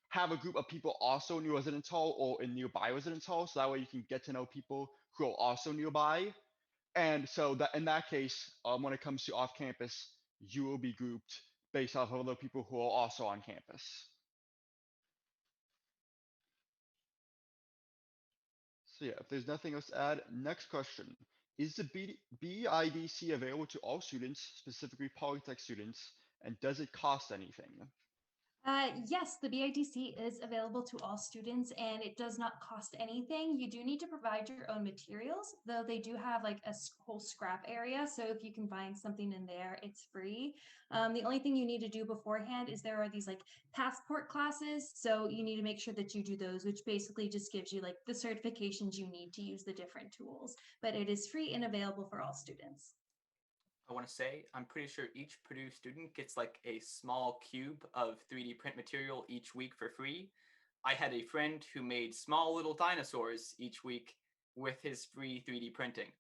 have a group of people also in your residence hall or in nearby residence hall. So that way you can get to know people who are also nearby. And so that in that case, when it comes to off campus, you will be grouped based off of other people who are also on campus. So yeah, if there's nothing else to add, next question. Is the BIDC available to all students, specifically Polytech students, and does it cost anything? Yes, the BIDC is available to all students and it does not cost anything. You do need to provide your own materials, though they do have like a whole scrap area. So if you can find something in there, it's free. The only thing you need to do beforehand is there are these like passport classes. So you need to make sure that you do those, which basically just gives you like the certifications you need to use the different tools. But it is free and available for all students. I want to say I'm pretty sure each Purdue student gets like a small cube of 3D print material each week for free. I had a friend who made small little dinosaurs each week with his free 3D printing.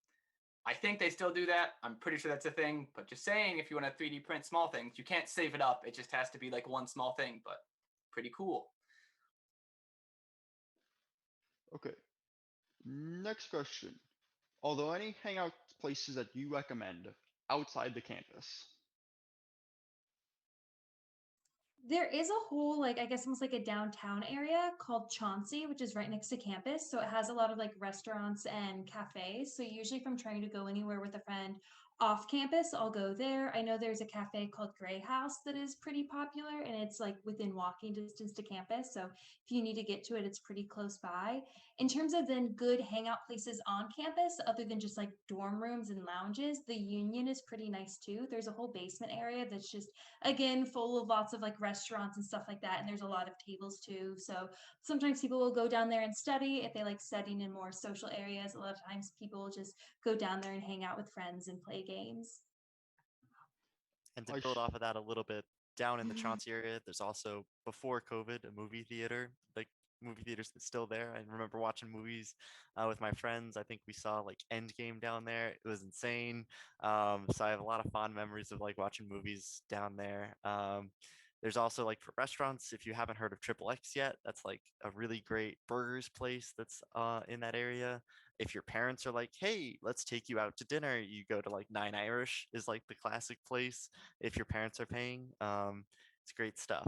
I think they still do that. I'm pretty sure that's a thing, but just saying, if you want to 3D print small things, you can't save it up. It just has to be like one small thing, but pretty cool. Okay. Next question. Are there any hangout places that you recommend outside the campus? There is a whole, like, I guess almost like a downtown area called Chauncey, which is right next to campus. So it has a lot of like restaurants and cafes. So usually if I'm trying to go anywhere with a friend off campus, I'll go there. I know there's a cafe called Gray House that is pretty popular and it's like within walking distance to campus. So if you need to get to it, it's pretty close by. In terms of then good hangout places on campus, other than just like dorm rooms and lounges, the Union is pretty nice too. There's a whole basement area that's just again full of lots of like restaurants and stuff like that, and there's a lot of tables too. So sometimes people will go down there and study if they like studying in more social areas. A lot of times people will just go down there and hang out with friends and play games. And to I build sh- off of that a little bit, down in the Chauncey area, there's also, before COVID, a movie theater. Like, movie theater's still there. I remember watching movies with my friends. I think we saw like Endgame down there. It was insane. So I have a lot of fond memories of like watching movies down there. There's also like for restaurants, if you haven't heard of Triple X yet, that's like a really great burgers place that's in that area. If your parents are like, hey, let's take you out to dinner, you go to like Nine Irish is like the classic place if your parents are paying. It's great stuff.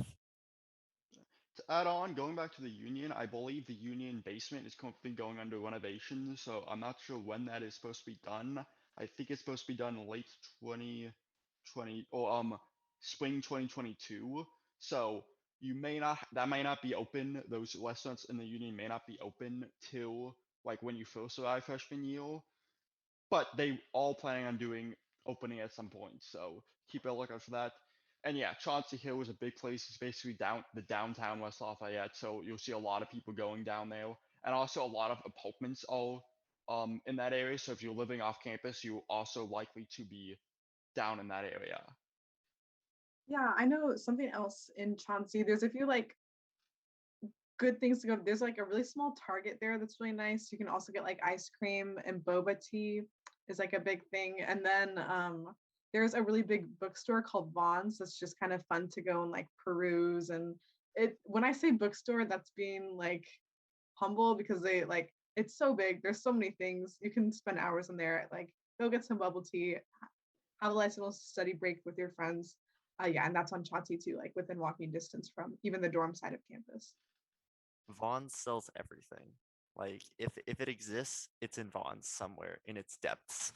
to add on, going back to the Union, I believe the Union basement is currently going under renovation, so I'm not sure when that is supposed to be done. I think it's supposed to be done late 2020 or spring 2022. So you may not that may not be open. Those restaurants in the Union may not be open till like when you first arrive freshman year, but they all planning on doing opening at some point. So keep a lookout for that. And yeah, Chauncey Hill is a big place. It's basically the downtown West Lafayette, so you'll see a lot of people going down there, and also a lot of apartments all in that area. So if you're living off campus, you're also likely to be down in that area. Yeah, I know something else in Chauncey. There's a few like good things to go. There's like a really small Target there that's really nice. You can also get like ice cream and boba tea is like a big thing. And then there's a really big bookstore called Vaughn's that's just kind of fun to go and like peruse. And it when I say bookstore, that's being like humble because they like it's so big. There's so many things. You can spend hours in there. Like go get some bubble tea, have a nice little study break with your friends. Yeah, and that's on Chauncey too, like within walking distance from even the dorm side of campus. Vaughn's sells everything. Like if it exists, it's in Vaughn's somewhere in its depths.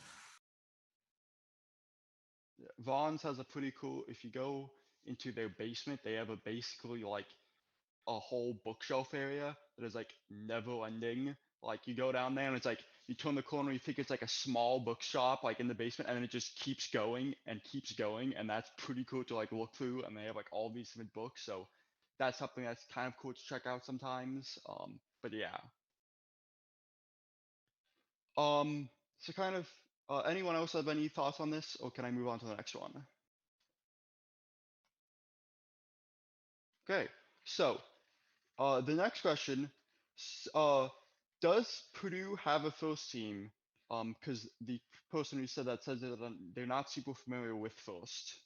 Yeah, Vaughn's has a pretty cool. If you go into their basement, they have a basically like a whole bookshelf area that is like never ending. Like you go down there and it's like you turn the corner, you think it's like a small bookshop like in the basement, and then it just keeps going, and that's pretty cool to like look through. And they have like all these different books, so that's something that's kind of cool to check out sometimes. But yeah. So kind of anyone else have any thoughts on this, or can I move on to the next one? Okay, so the next question, does Purdue have a first team? Because the person who said that says that they're not super familiar with first.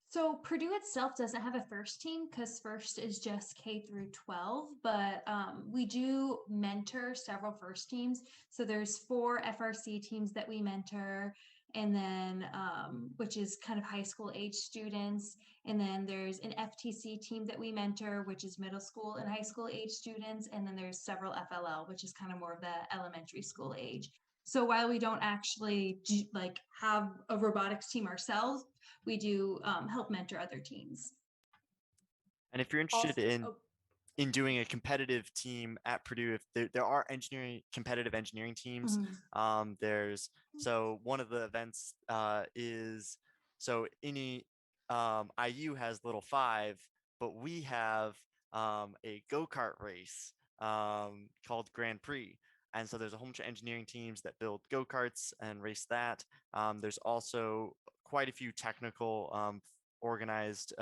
So Purdue itself doesn't have a first team because first is just K through 12, but we do mentor several first teams. So there's 4 FRC teams that we mentor, and then which is kind of high school age students. And then there's an FTC team that we mentor, which is middle school and high school age students. And then there's several FLL, which is kind of more of the elementary school age. So while we don't actually have a robotics team ourselves, we do help mentor other teams. And if you're interested in doing a competitive team at Purdue, if there are competitive engineering teams, there's one of the events is IU has Little 5, but we have a go-kart race called Grand Prix. And so there's a whole bunch of engineering teams that build go-karts and race that. There's also quite a few technical organized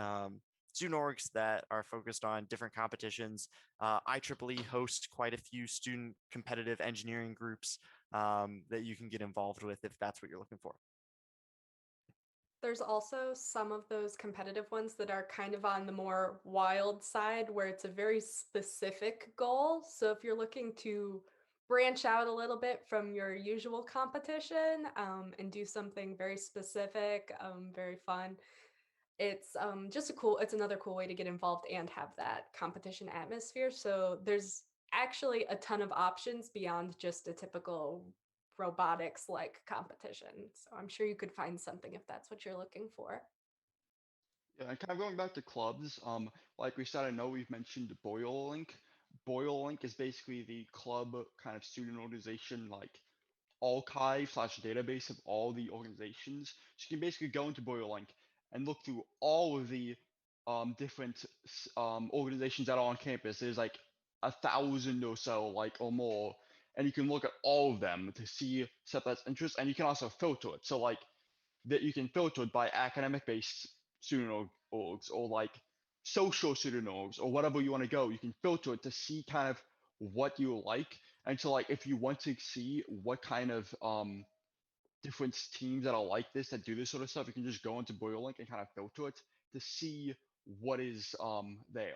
student orgs that are focused on different competitions. IEEE hosts quite a few student competitive engineering groups that you can get involved with if that's what you're looking for. There's also some of those competitive ones that are kind of on the more wild side where it's a very specific goal. So if you're looking to branch out a little bit from your usual competition and do something very specific, very fun, it's it's another cool way to get involved and have that competition atmosphere. So there's actually a ton of options beyond just a typical robotics like competition. So I'm sure you could find something if that's what you're looking for. Yeah, and kind of going back to clubs, like we said, I know we've mentioned Boyle Link. Boyle Link is basically the club kind of student organization, like archive slash database of all the organizations. So you can basically go into Boyle Link and look through all of the different organizations that are on campus. There's like 1,000 or so, like or more, and you can look at all of them to see stuff that's interest, and you can also filter it. So like that you can filter it by academic based student orgs or like social student orgs or whatever you want to go. You can filter it to see kind of what you like. And so like if you want to see what kind of different teams that are like this that do this sort of stuff, you can just go into Boyle Link and kind of filter it to see what is there.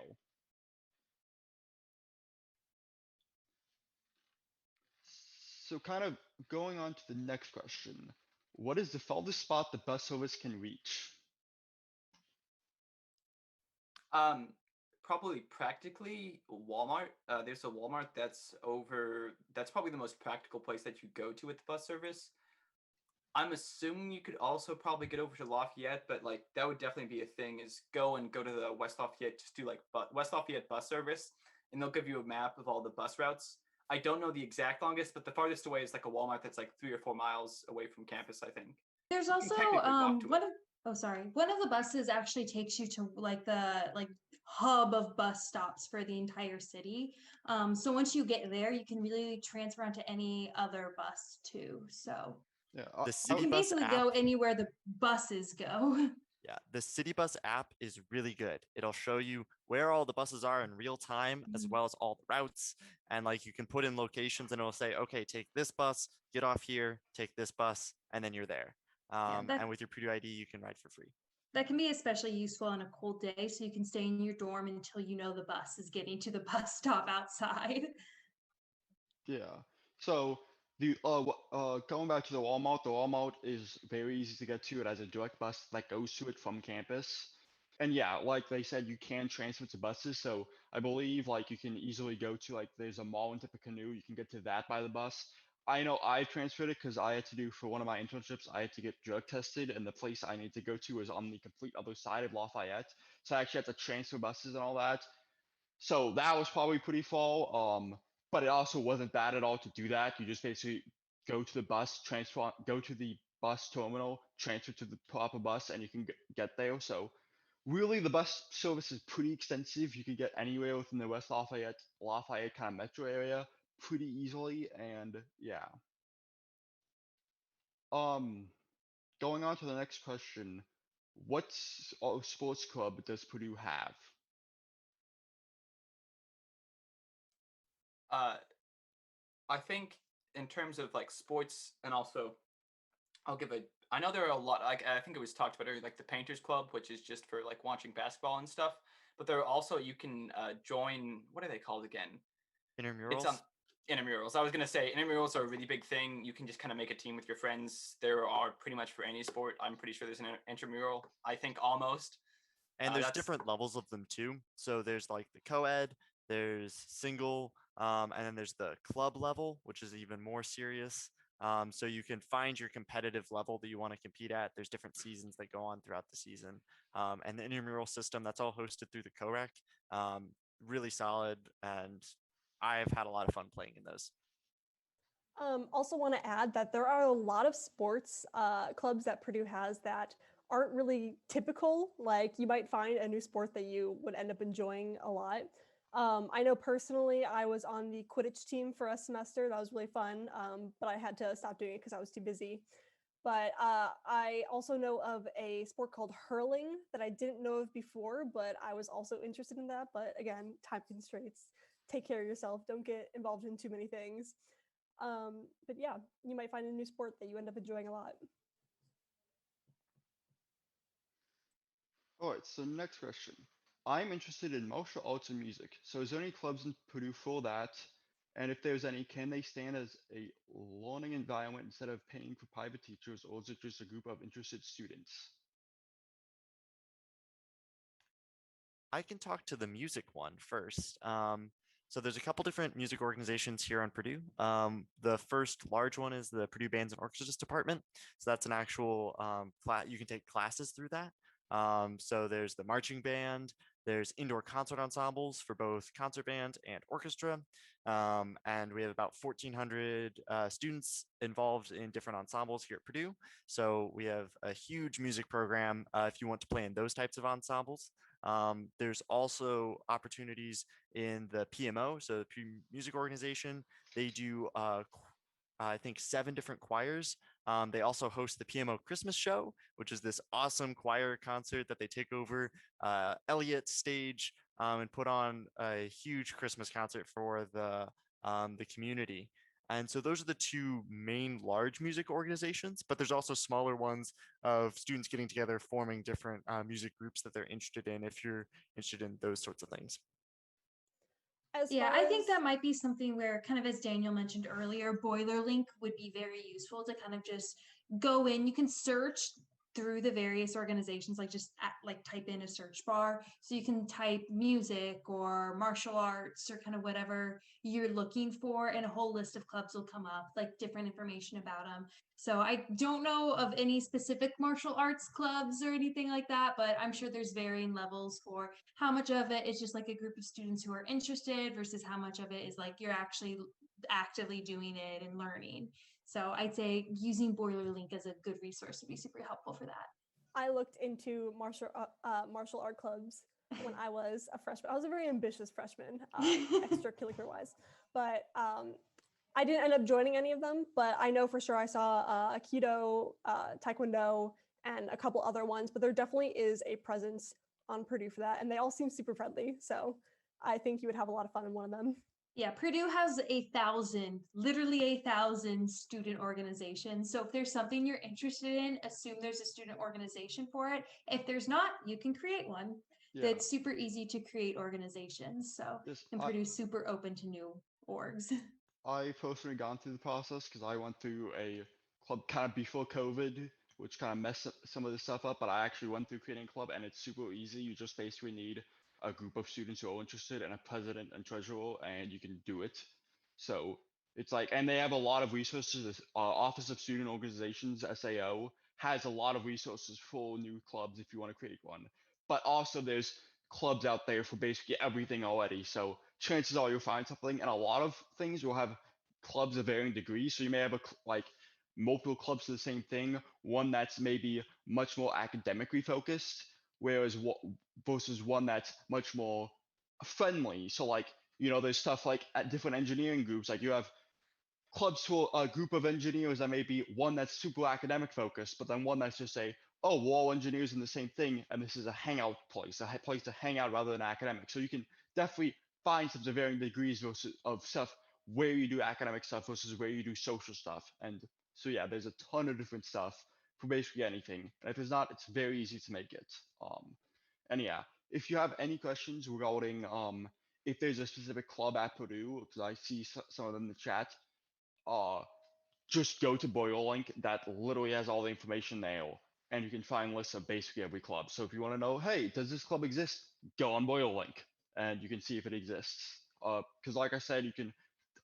So kind of going on to the next question. What is the farthest spot the bus service can reach? Probably practically Walmart. There's a Walmart that's probably the most practical place that you go to with the bus service. I'm assuming you could also probably get over to Lafayette, but like that would definitely be a thing is go to the West Lafayette, just do like West Lafayette bus service, and they'll give you a map of all the bus routes. I don't know the exact longest, but the farthest away is like a Walmart that's like 3 or 4 miles away from campus, I think. There's also one of the buses actually takes you to like the hub of bus stops for the entire city. So once you get there, you can really transfer onto any other bus too. So yeah, the you can basically go anywhere the buses go. Yeah, the City Bus app is really good. It'll show you where all the buses are in real time, as well as all the routes. And like you can put in locations and it'll say, okay, take this bus, get off here, take this bus, and then you're there. And with your Purdue ID, you can ride for free. That can be especially useful on a cold day, so you can stay in your dorm until you know the bus is getting to the bus stop outside. Yeah. So the going back to the Walmart is very easy to get to. It has a direct bus that goes to it from campus. And yeah, like they said, you can transfer to buses. So I believe like you can easily go to like there's a mall in Tippecanoe. You can get to that by the bus. I know I transferred it because I had to do for one of my internships. I had to get drug tested, and the place I need to go to is on the complete other side of Lafayette. So I actually had to transfer buses and all that. So that was probably pretty full. But it also wasn't bad at all to do that. You just basically go to the bus, go to the bus terminal, transfer to the proper bus, and you can get there. So really, the bus service is pretty extensive. You can get anywhere within the West Lafayette kind of metro area pretty easily, and yeah. Going on to the next question, what sports club does Purdue have? I think in terms of like sports, and also I know there are a lot, like I think it was talked about earlier, like the Painters Club, which is just for like watching basketball and stuff. But there are also, you can join, what are they called again? Intramurals? It's intramurals. I was going to say intramurals are a really big thing. You can just kind of make a team with your friends. There are pretty much for any sport. I'm pretty sure there's an intramural. I think almost. And there's different levels of them too. So there's like the co-ed, there's single, and then there's the club level, which is even more serious. So you can find your competitive level that you want to compete at. There's different seasons that go on throughout the season. And the intramural system, that's all hosted through the COREC. Really solid. And I've had a lot of fun playing in those. Also want to add that there are a lot of sports clubs that Purdue has that aren't really typical. Like you might find a new sport that you would end up enjoying a lot. I know personally, I was on the Quidditch team for a semester. That was really fun, but I had to stop doing it because I was too busy. But I also know of a sport called hurling that I didn't know of before, but I was also interested in that. But again, time constraints. Take care of yourself. Don't get involved in too many things. But yeah, you might find a new sport that you end up enjoying a lot. All right, so next question. I'm interested in martial arts and music. So is there any clubs in Purdue for that? And if there's any, can they stand as a learning environment instead of paying for private teachers, or is it just a group of interested students? I can talk to the music one first. So there's a couple different music organizations here on Purdue. The first large one is the Purdue Bands and Orchestras Department. So that's an actual class. You can take classes through that. So there's the marching band, there's indoor concert ensembles for both concert band and orchestra. And we have about 1,400 students involved in different ensembles here at Purdue. So we have a huge music program if you want to play in those types of ensembles. There's also opportunities in the PMO, so the Music Organization. They do, I think, 7 different choirs. They also host the PMO Christmas Show, which is this awesome choir concert that they take over Elliott stage and put on a huge Christmas concert for the community. And so those are the 2 main large music organizations, but there's also smaller ones of students getting together, forming different music groups that they're interested in if you're interested in those sorts of things. Yeah, I think that might be something where, kind of as Daniel mentioned earlier, Boiler Link would be very useful to kind of just go in. You can search through the various organizations, like just type in a search bar. So you can type music or martial arts or kind of whatever you're looking for, and a whole list of clubs will come up, like different information about them. So I don't know of any specific martial arts clubs or anything like that, but I'm sure there's varying levels for how much of it is just like a group of students who are interested versus how much of it is like you're actually actively doing it and learning. So I'd say using Boiler Link as a good resource would be super helpful for that. I looked into martial art clubs when I was a freshman. I was a very ambitious freshman, extracurricular wise, but I didn't end up joining any of them. But I know for sure I saw Aikido, Taekwondo, and a couple other ones. But there definitely is a presence on Purdue for that, and they all seem super friendly. So I think you would have a lot of fun in one of them. Yeah, Purdue has 1,000, literally 1,000 student organizations. So if there's something you're interested in, assume there's a student organization for it. If there's not, you can create one. Yeah. It's super easy to create organizations. So and Purdue's super open to new orgs. I personally gone through the process because I went through a club kind of before COVID, which kind of messed some of the stuff up. But I actually went through creating a club, and it's super easy. You just basically need a group of students who are interested and a president and treasurer, and you can do it. So it's like, and they have a lot of resources. Office of Student Organizations (SAO) has a lot of resources for new clubs if you want to create one. But also there's clubs out there for basically everything already. So chances are you'll find something, and a lot of things will have clubs of varying degrees. So you may have like multiple clubs to the same thing, one that's maybe much more academically focused, whereas versus one that's much more friendly. So like, there's stuff like at different engineering groups, like you have clubs for a group of engineers that may be one that's super academic focused, but then one that's just oh, we're all engineers in the same thing, and this is a hangout place, a place to hang out rather than academic. So you can definitely find some varying degrees of stuff where you do academic stuff versus where you do social stuff. And so yeah, there's a ton of different stuff for basically anything. And if there's not, it's very easy to make it. And yeah, if you have any questions regarding if there's a specific club at Purdue, because I see some of them in the chat, just go to BoilerLink. That literally has all the information there, and you can find lists of basically every club. So if you want to know, hey, does this club exist? Go on BoilerLink, and you can see if it exists. Because like I said, you can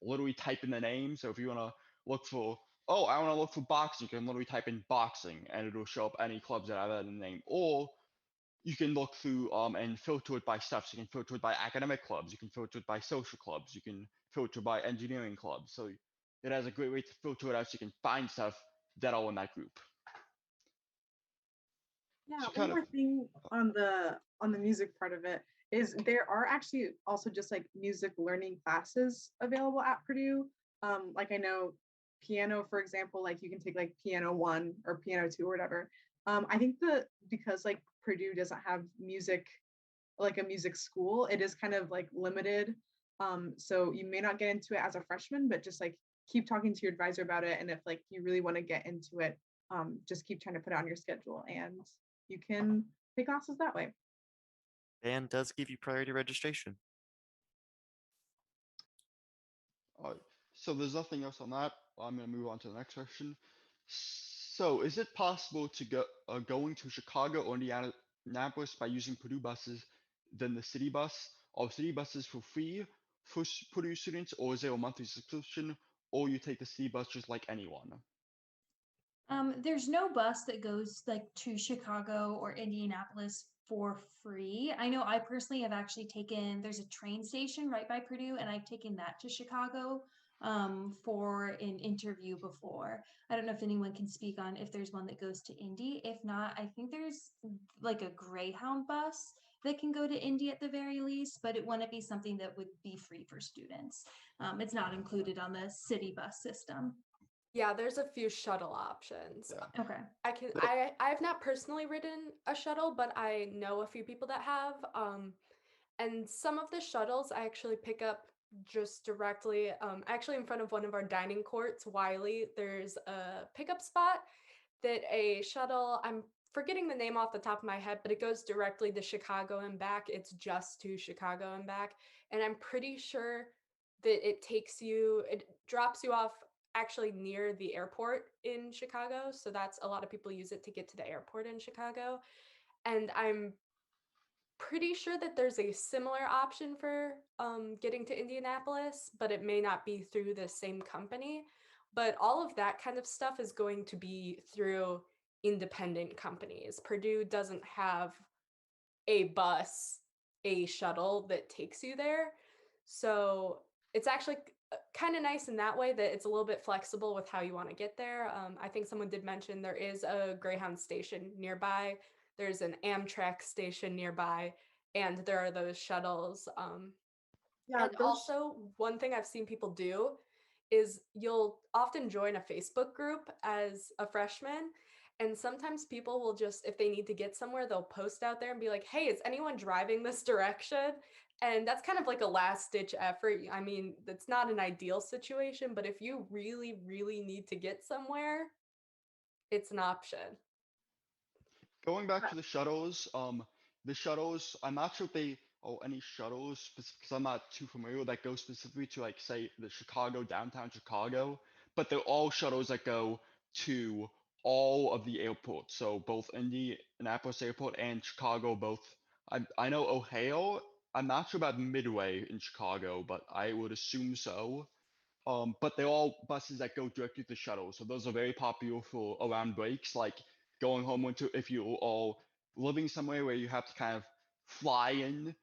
literally type in the name. So if you want to look for oh, I want to look for boxing, you can literally type in boxing and it'll show up any clubs that have that in the name. Or you can look through and filter it by stuff. So you can filter it by academic clubs, you can filter it by social clubs, you can filter by engineering clubs. So it has a great way to filter it out so you can find stuff that are in that group. Yeah, So one kind of more thing on the music part of it is there are actually also just like music learning classes available at Purdue. Like I know piano, for example, like you can take like piano 1 or piano 2 or whatever. I think because like Purdue doesn't have music like a music school, it is kind of like limited. So you may not get into it as a freshman, but just like keep talking to your advisor about it. And if like you really want to get into it, just keep trying to put it on your schedule and you can take classes that way. And does give you priority registration. so there's nothing else on that. I'm going to move on to the next question. So is it possible to go going to Chicago or Indianapolis by using Purdue buses than the city bus? Are city buses for free for Purdue students, or is there a monthly subscription, or you take the city bus just like anyone? There's no bus that goes like to Chicago or Indianapolis for free. I know I personally have actually there's a train station right by Purdue, and I've taken that to Chicago for an interview before. I don't know if anyone can speak on if there's one that goes to Indy. If not, I think there's like a Greyhound bus that can go to Indy at the very least, but it wouldn't be something that would be free for students. It's not included on the city bus system. Yeah, there's a few shuttle options. Yeah. Okay. I've not personally ridden a shuttle, but I know a few people that have. And some of the shuttles I actually pick up just directly. Actually, in front of one of our dining courts, Wiley, there's a pickup spot that a shuttle. I'm forgetting the name off the top of my head, but it goes directly to Chicago and back. It's just to Chicago and back, and I'm pretty sure that it drops you off actually near the airport in Chicago. So that's a lot of people use it to get to the airport in Chicago. And I'm pretty sure that there's a similar option for getting to Indianapolis, but it may not be through the same company. But all of that kind of stuff is going to be through independent companies. Purdue doesn't have a bus, a shuttle that takes you there. So it's actually kind of nice in that way that it's a little bit flexible with how you want to get there. I think someone did mention there is a Greyhound station nearby. There's an Amtrak station nearby, and there are those shuttles. Yeah, And also, one thing I've seen people do is you'll often join a Facebook group as a freshman. And sometimes people will just, if they need to get somewhere, they'll post out there and be like, hey, is anyone driving this direction? And that's kind of like a last ditch effort. I mean, that's not an ideal situation, but if you really, really need to get somewhere, it's an option. Going back to the shuttles, I'm not sure if they any shuttles because I'm not too familiar that go specifically to like say the downtown Chicago, but they're all shuttles that go to all of the airports. So both Indianapolis Airport and Chicago both. I know Ohio. I'm not sure about Midway in Chicago, but I would assume so. But they're all buses that go directly to the shuttle. So those are very popular for around breaks, like going home if you're all living somewhere where you have to kind of fly in.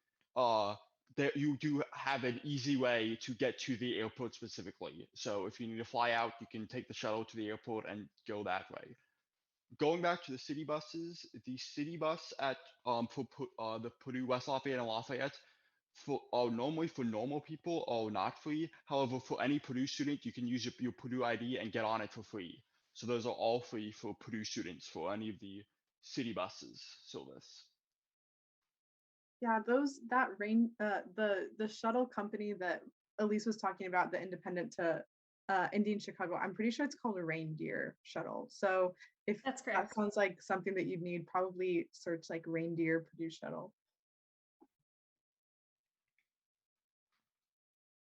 There you do have an easy way to get to the airport specifically. So if you need to fly out, you can take the shuttle to the airport and go that way. Going back to the city buses, the city bus at the Purdue West Lafayette and Lafayette normally for normal people are not free. However, for any Purdue student, you can use your Purdue ID and get on it for free. So those are all free for Purdue students for any of the city buses service. Yeah, the shuttle company that Elise was talking about, the independent to Indy and Chicago, I'm pretty sure it's called a Reindeer shuttle. So if That's that correct. sounds like something that you'd need, probably search like Reindeer Purdue shuttle.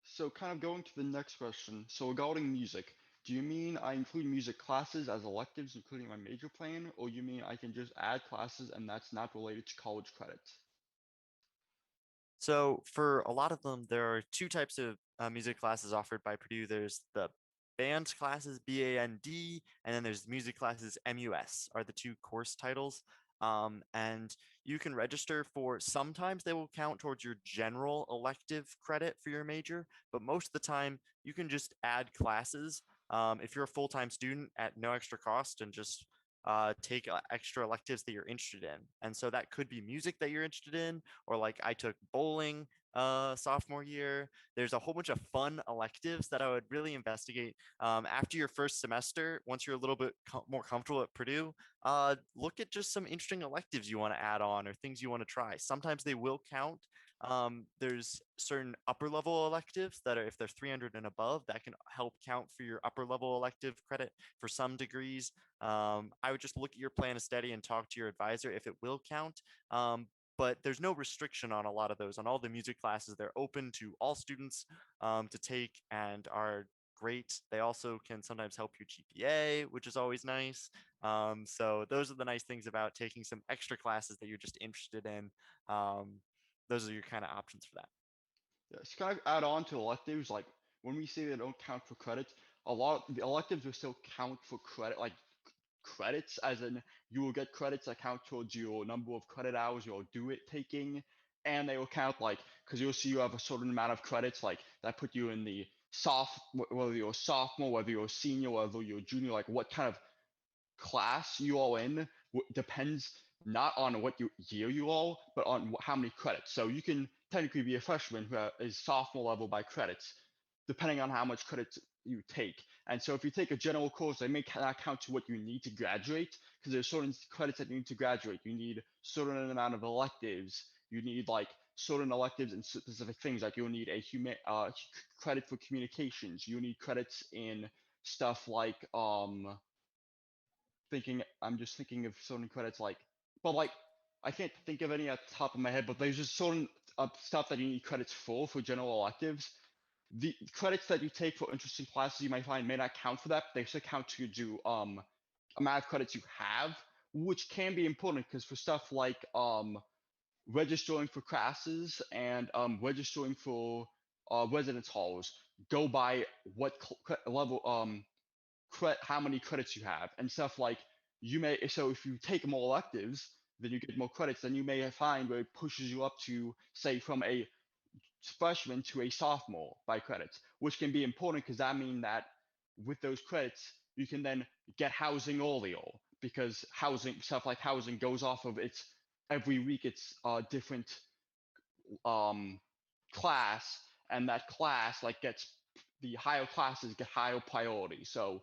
So kind of going to the next question. So regarding music, do you mean I include music classes as electives, including my major plan, or you mean I can just add classes and that's not related to college credit? So for a lot of them, there are two types of music classes offered by Purdue. There's the band classes, band, and then there's music classes, mus, are the two course titles. And you can register for, sometimes they will count towards your general elective credit for your major, but most of the time you can just add classes if you're a full-time student at no extra cost and just take extra electives that you're interested in. And so that could be music that you're interested in, or like I took bowling sophomore year. There's a whole bunch of fun electives that I would really investigate after your first semester. Once you're a little bit more comfortable at Purdue, look at just some interesting electives you want to add on or things you want to try. Sometimes they will count. There's certain upper level electives that are, if they're 300 and above, that can help count for your upper level elective credit for some degrees. I would just look at your plan of study and talk to your advisor if it will count. But there's no restriction on a lot of those. On all the music classes, they're open to all students to take and are great. They also can sometimes help your GPA, which is always nice. So those are the nice things about taking some extra classes that you're just interested in. Those are your kind of options for that. Yeah, to kind of add on to electives, like when we say they don't count for credits, a lot of the electives will still count for credit, like credits, as in you will get credits that count towards your number of credit hours you'll do it taking, and they will count like, because you'll see you have a certain amount of credits like that put you in the whether you're a sophomore, whether you're a senior, whether you're a junior, like what kind of class you all in depends not on what year you all, but on how many credits. So you can technically be a freshman who is sophomore level by credits, depending on how much credits you take. And so if you take a general course, they may not count to what you need to graduate, because there's certain credits that you need to graduate. You need certain amount of electives. You need like certain electives in specific things. Like you'll need a credit for communications. You need credits in stuff like I'm just thinking of certain credits like, but like I can't think of any at the top of my head, but there's just certain stuff that you need credits for general electives. The credits that you take for interesting classes you might find may not count for that. They still count to do amount of credits you have, which can be important because for stuff like registering for classes and registering for residence halls, go by what level how many credits you have and stuff like so if you take more electives then you get more credits, then you may find where it pushes you up to say from a freshman to a sophomore by credits, which can be important because that means that with those credits you can then get housing earlier, because housing stuff like housing goes off of its every week it's a different um class, and that class like gets the higher classes get higher priority. So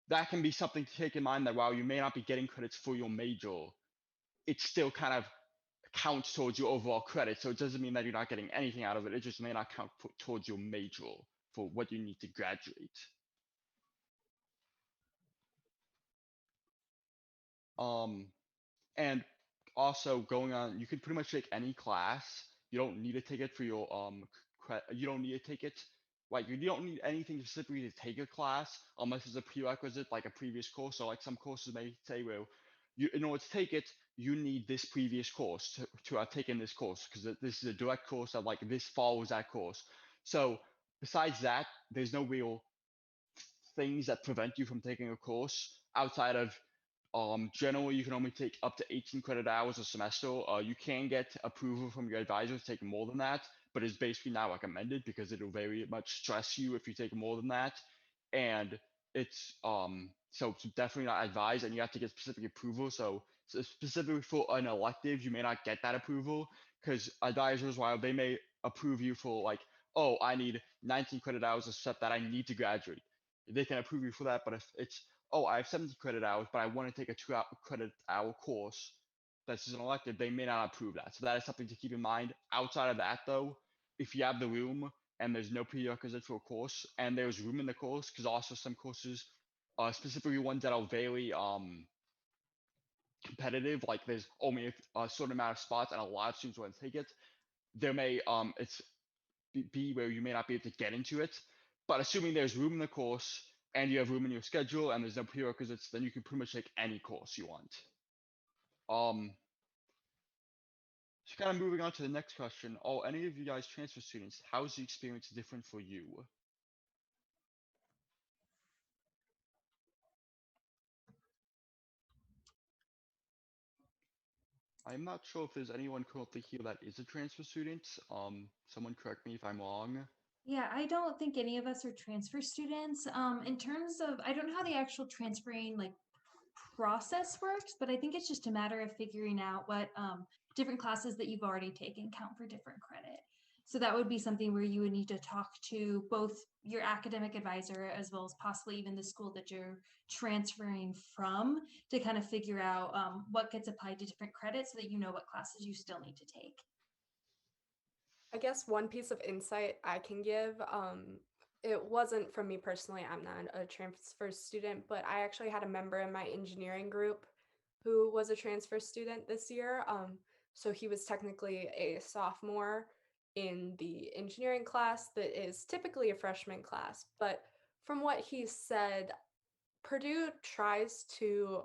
that can be something to take in mind, that while you may not be getting credits for your major, it still kind of counts towards your overall credit. So it doesn't mean that you're not getting anything out of it. It just may not count towards your major for what you need to graduate. And also going on, you can pretty much take any class. You don't need to take it for your you don't need to take it. Like you don't need anything specifically to take a class unless it's a prerequisite, like a previous course. So like some courses may say, well, you in order to take it, you need this previous course to have taken this course, because this is a direct course that like this follows that course. So besides that, there's no real things that prevent you from taking a course outside of generally you can only take up to 18 credit hours a semester. You can get approval from your advisor to take more than that, but it's basically not recommended because it'll very much stress you if you take more than that. And it's so it's definitely not advised, and you have to get specific approval. So specifically for an elective, you may not get that approval because advisors, while they may approve you for like, oh, I need 19 credit hours of stuff that I need to graduate, they can approve you for that. But if it's, oh, I have 70 credit hours, but I want to take a 2 credit hour course that's just an elective, they may not approve that. So that is something to keep in mind. Outside of that, though, if you have the room and there's no prerequisite for a course and there's room in the course, because also some courses, specifically ones that are very competitive, like there's only a certain amount of spots and a lot of students want to take it, there may it's be where you may not be able to get into it. But assuming there's room in the course and you have room in your schedule and there's no prerequisites, then you can pretty much take any course you want. So kind of moving on to the next question. Are any of you guys transfer students? How is the experience different for you? I'm not sure if there's anyone currently here that is a transfer student. Someone correct me if I'm wrong. Yeah, I don't think any of us are transfer students. In terms of, I don't know how the actual transferring like process works, but I think it's just a matter of figuring out what different classes that you've already taken count for different credit. So that would be something where you would need to talk to both your academic advisor as well as possibly even the school that you're transferring from to kind of figure out what gets applied to different credits so that you know what classes you still need to take. I guess one piece of insight I can give, it wasn't from me personally. I'm not a transfer student, but I actually had a member in my engineering group who was a transfer student this year. So he was technically a sophomore in the engineering class that is typically a freshman class. But from what he said, Purdue tries to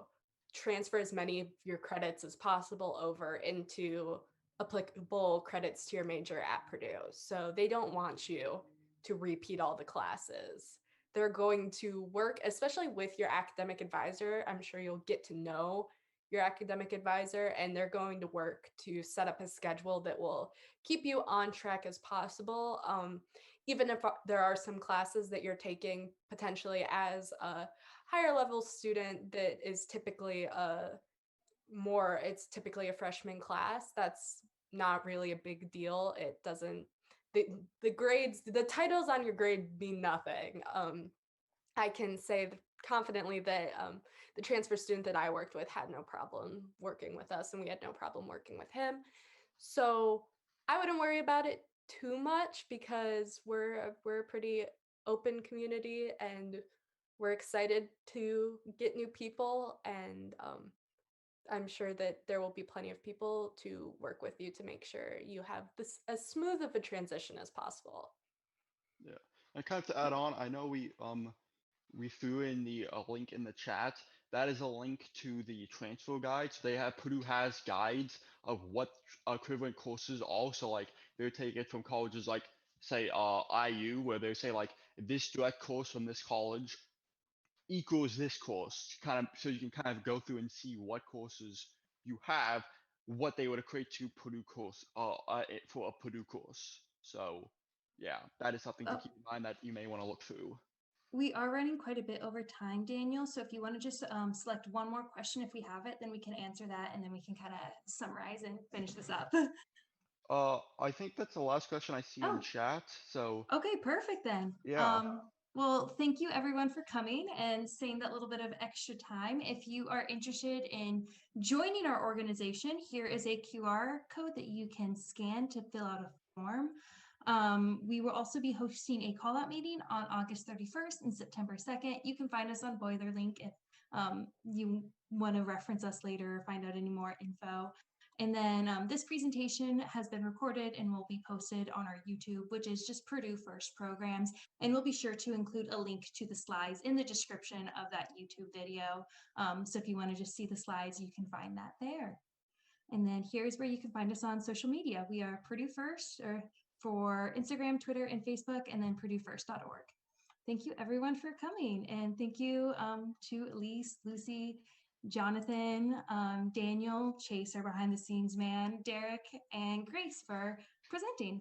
transfer as many of your credits as possible over into applicable credits to your major at Purdue. So they don't want you to repeat all the classes. They're going to work, especially with your academic advisor. I'm sure you'll get to know your academic advisor, and they're going to work to set up a schedule that will keep you on track as possible. Even if there are some classes that you're taking potentially as a higher level student that is typically it's typically a freshman class, that's not really a big deal. It doesn't, the grades, the titles on your grade mean nothing. I can say confidently that the transfer student that I worked with had no problem working with us, and we had no problem working with him. So I wouldn't worry about it too much because we're a pretty open community, and we're excited to get new people, and I'm sure that there will be plenty of people to work with you to make sure you have this as smooth of a transition as possible. Yeah. And kind of to add on, I know we threw in the link in the chat. That is a link to the transfer guide. So Purdue has guides of what equivalent courses are. So like they take it from colleges like say IU, where they say like this direct course from this college equals this course, kind of so you can kind of go through and see what courses you have, what they would equate to Purdue course for a Purdue course. So yeah, that is something to Oh, keep in mind that you may want to look through. we are running quite a bit over time, Daniel. So if you want to just select one more question, if we have it, then we can answer that and then we can kind of summarize and finish this up. I think that's the last question I see in Oh, chat. So okay, perfect then. yeah. Well, thank you everyone for coming and saying that little bit of extra time. If you are interested in joining our organization, here is a QR code that you can scan to fill out a form. We will also be hosting a call out meeting on August 31st and September 2nd. You can find us on Boiler Link if you want to reference us later or find out any more info. And then this presentation has been recorded and will be posted on our YouTube, which is just Purdue First Programs. And we'll be sure to include a link to the slides in the description of that YouTube video. So if you want to just see the slides, you can find that there. And then here's where you can find us on social media. We are Purdue First for Instagram, Twitter, and Facebook, and then PurdueFirst.org. Thank you everyone for coming. And thank you to Elise, Lucy, Jonathan, Daniel, Chase, our behind the scenes man, Derek, and Grace for presenting.